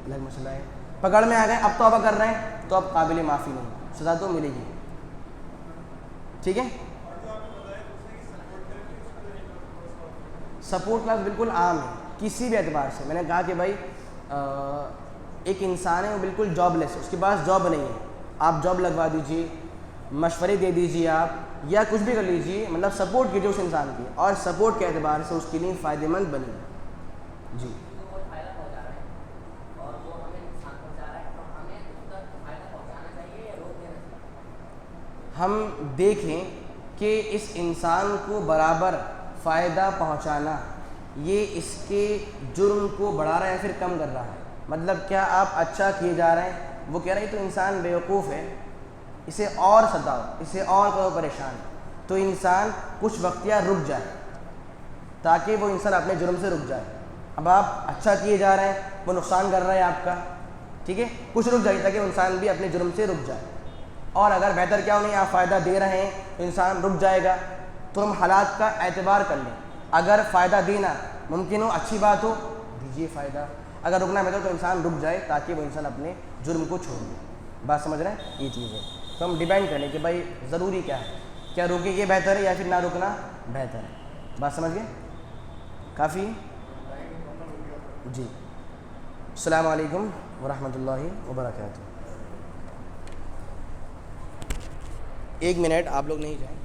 الگ مسئلہ ہے، پکڑ میں آ گئے اب توبہ کر رہے ہیں تو اب قابل معافی نہیں، سزا تو ملے گی. ٹھیک ہے. سپورٹ کلاس بالکل عام ہے کسی بھی اعتبار سے. میں نے کہا کہ بھائی ایک انسان ہے وہ بالکل جاب لیس ہے، اس کے پاس جاب نہیں ہے، آپ جاب لگوا دیجیے، مشورے دے دیجیے آپ، یا کچھ بھی کر لیجیے، مطلب سپورٹ کیجیے اس انسان کی، اور سپورٹ کے اعتبار سے اس کے لیے فائدہ مند بنے. جی. ہم دیکھیں کہ اس انسان کو برابر فائدہ پہنچانا یہ اس کے جرم کو بڑھا رہا ہے یا پھر کم کر رہا ہے. مطلب کیا آپ اچھا کیے جا رہے ہیں، وہ کہہ رہے ہیں تو انسان بیوقوف ہے، اسے اور ستاؤ، اسے اور کرو پریشان، تو انسان کچھ وقتیہ رک جائے تاکہ وہ انسان اپنے جرم سے رک جائے. اب آپ اچھا کیے جا رہے ہیں، وہ نقصان کر رہا ہے آپ کا، ٹھیک ہے، کچھ رک جائے تاکہ انسان بھی اپنے جرم سے رک جائے. اور اگر بہتر کیا ہو نہیں آپ فائدہ دے رہے ہیں تو انسان رک جائے گا، تو ہم حالات کا اعتبار کر لیں. اگر فائدہ دینا ممکن ہو، اچھی بات ہو، دیجیے فائدہ. اگر رکنا بہتر تو انسان رک جائے تاکہ وہ انسان اپنے جرم کو چھوڑ دے. بات سمجھ رہے ہیں؟ یہ چیز ہے. تو ہم ڈیپینڈ کریں کہ بھائی ضروری کیا ہے، کیا رکے یہ بہتر ہے یا پھر نہ رکنا بہتر ہے. بات سمجھ گئے؟ کافی. جی. السلام علیکم ورحمۃ اللہ وبرکاتہ. 1 منٹ آپ لوگ نہیں جائیں.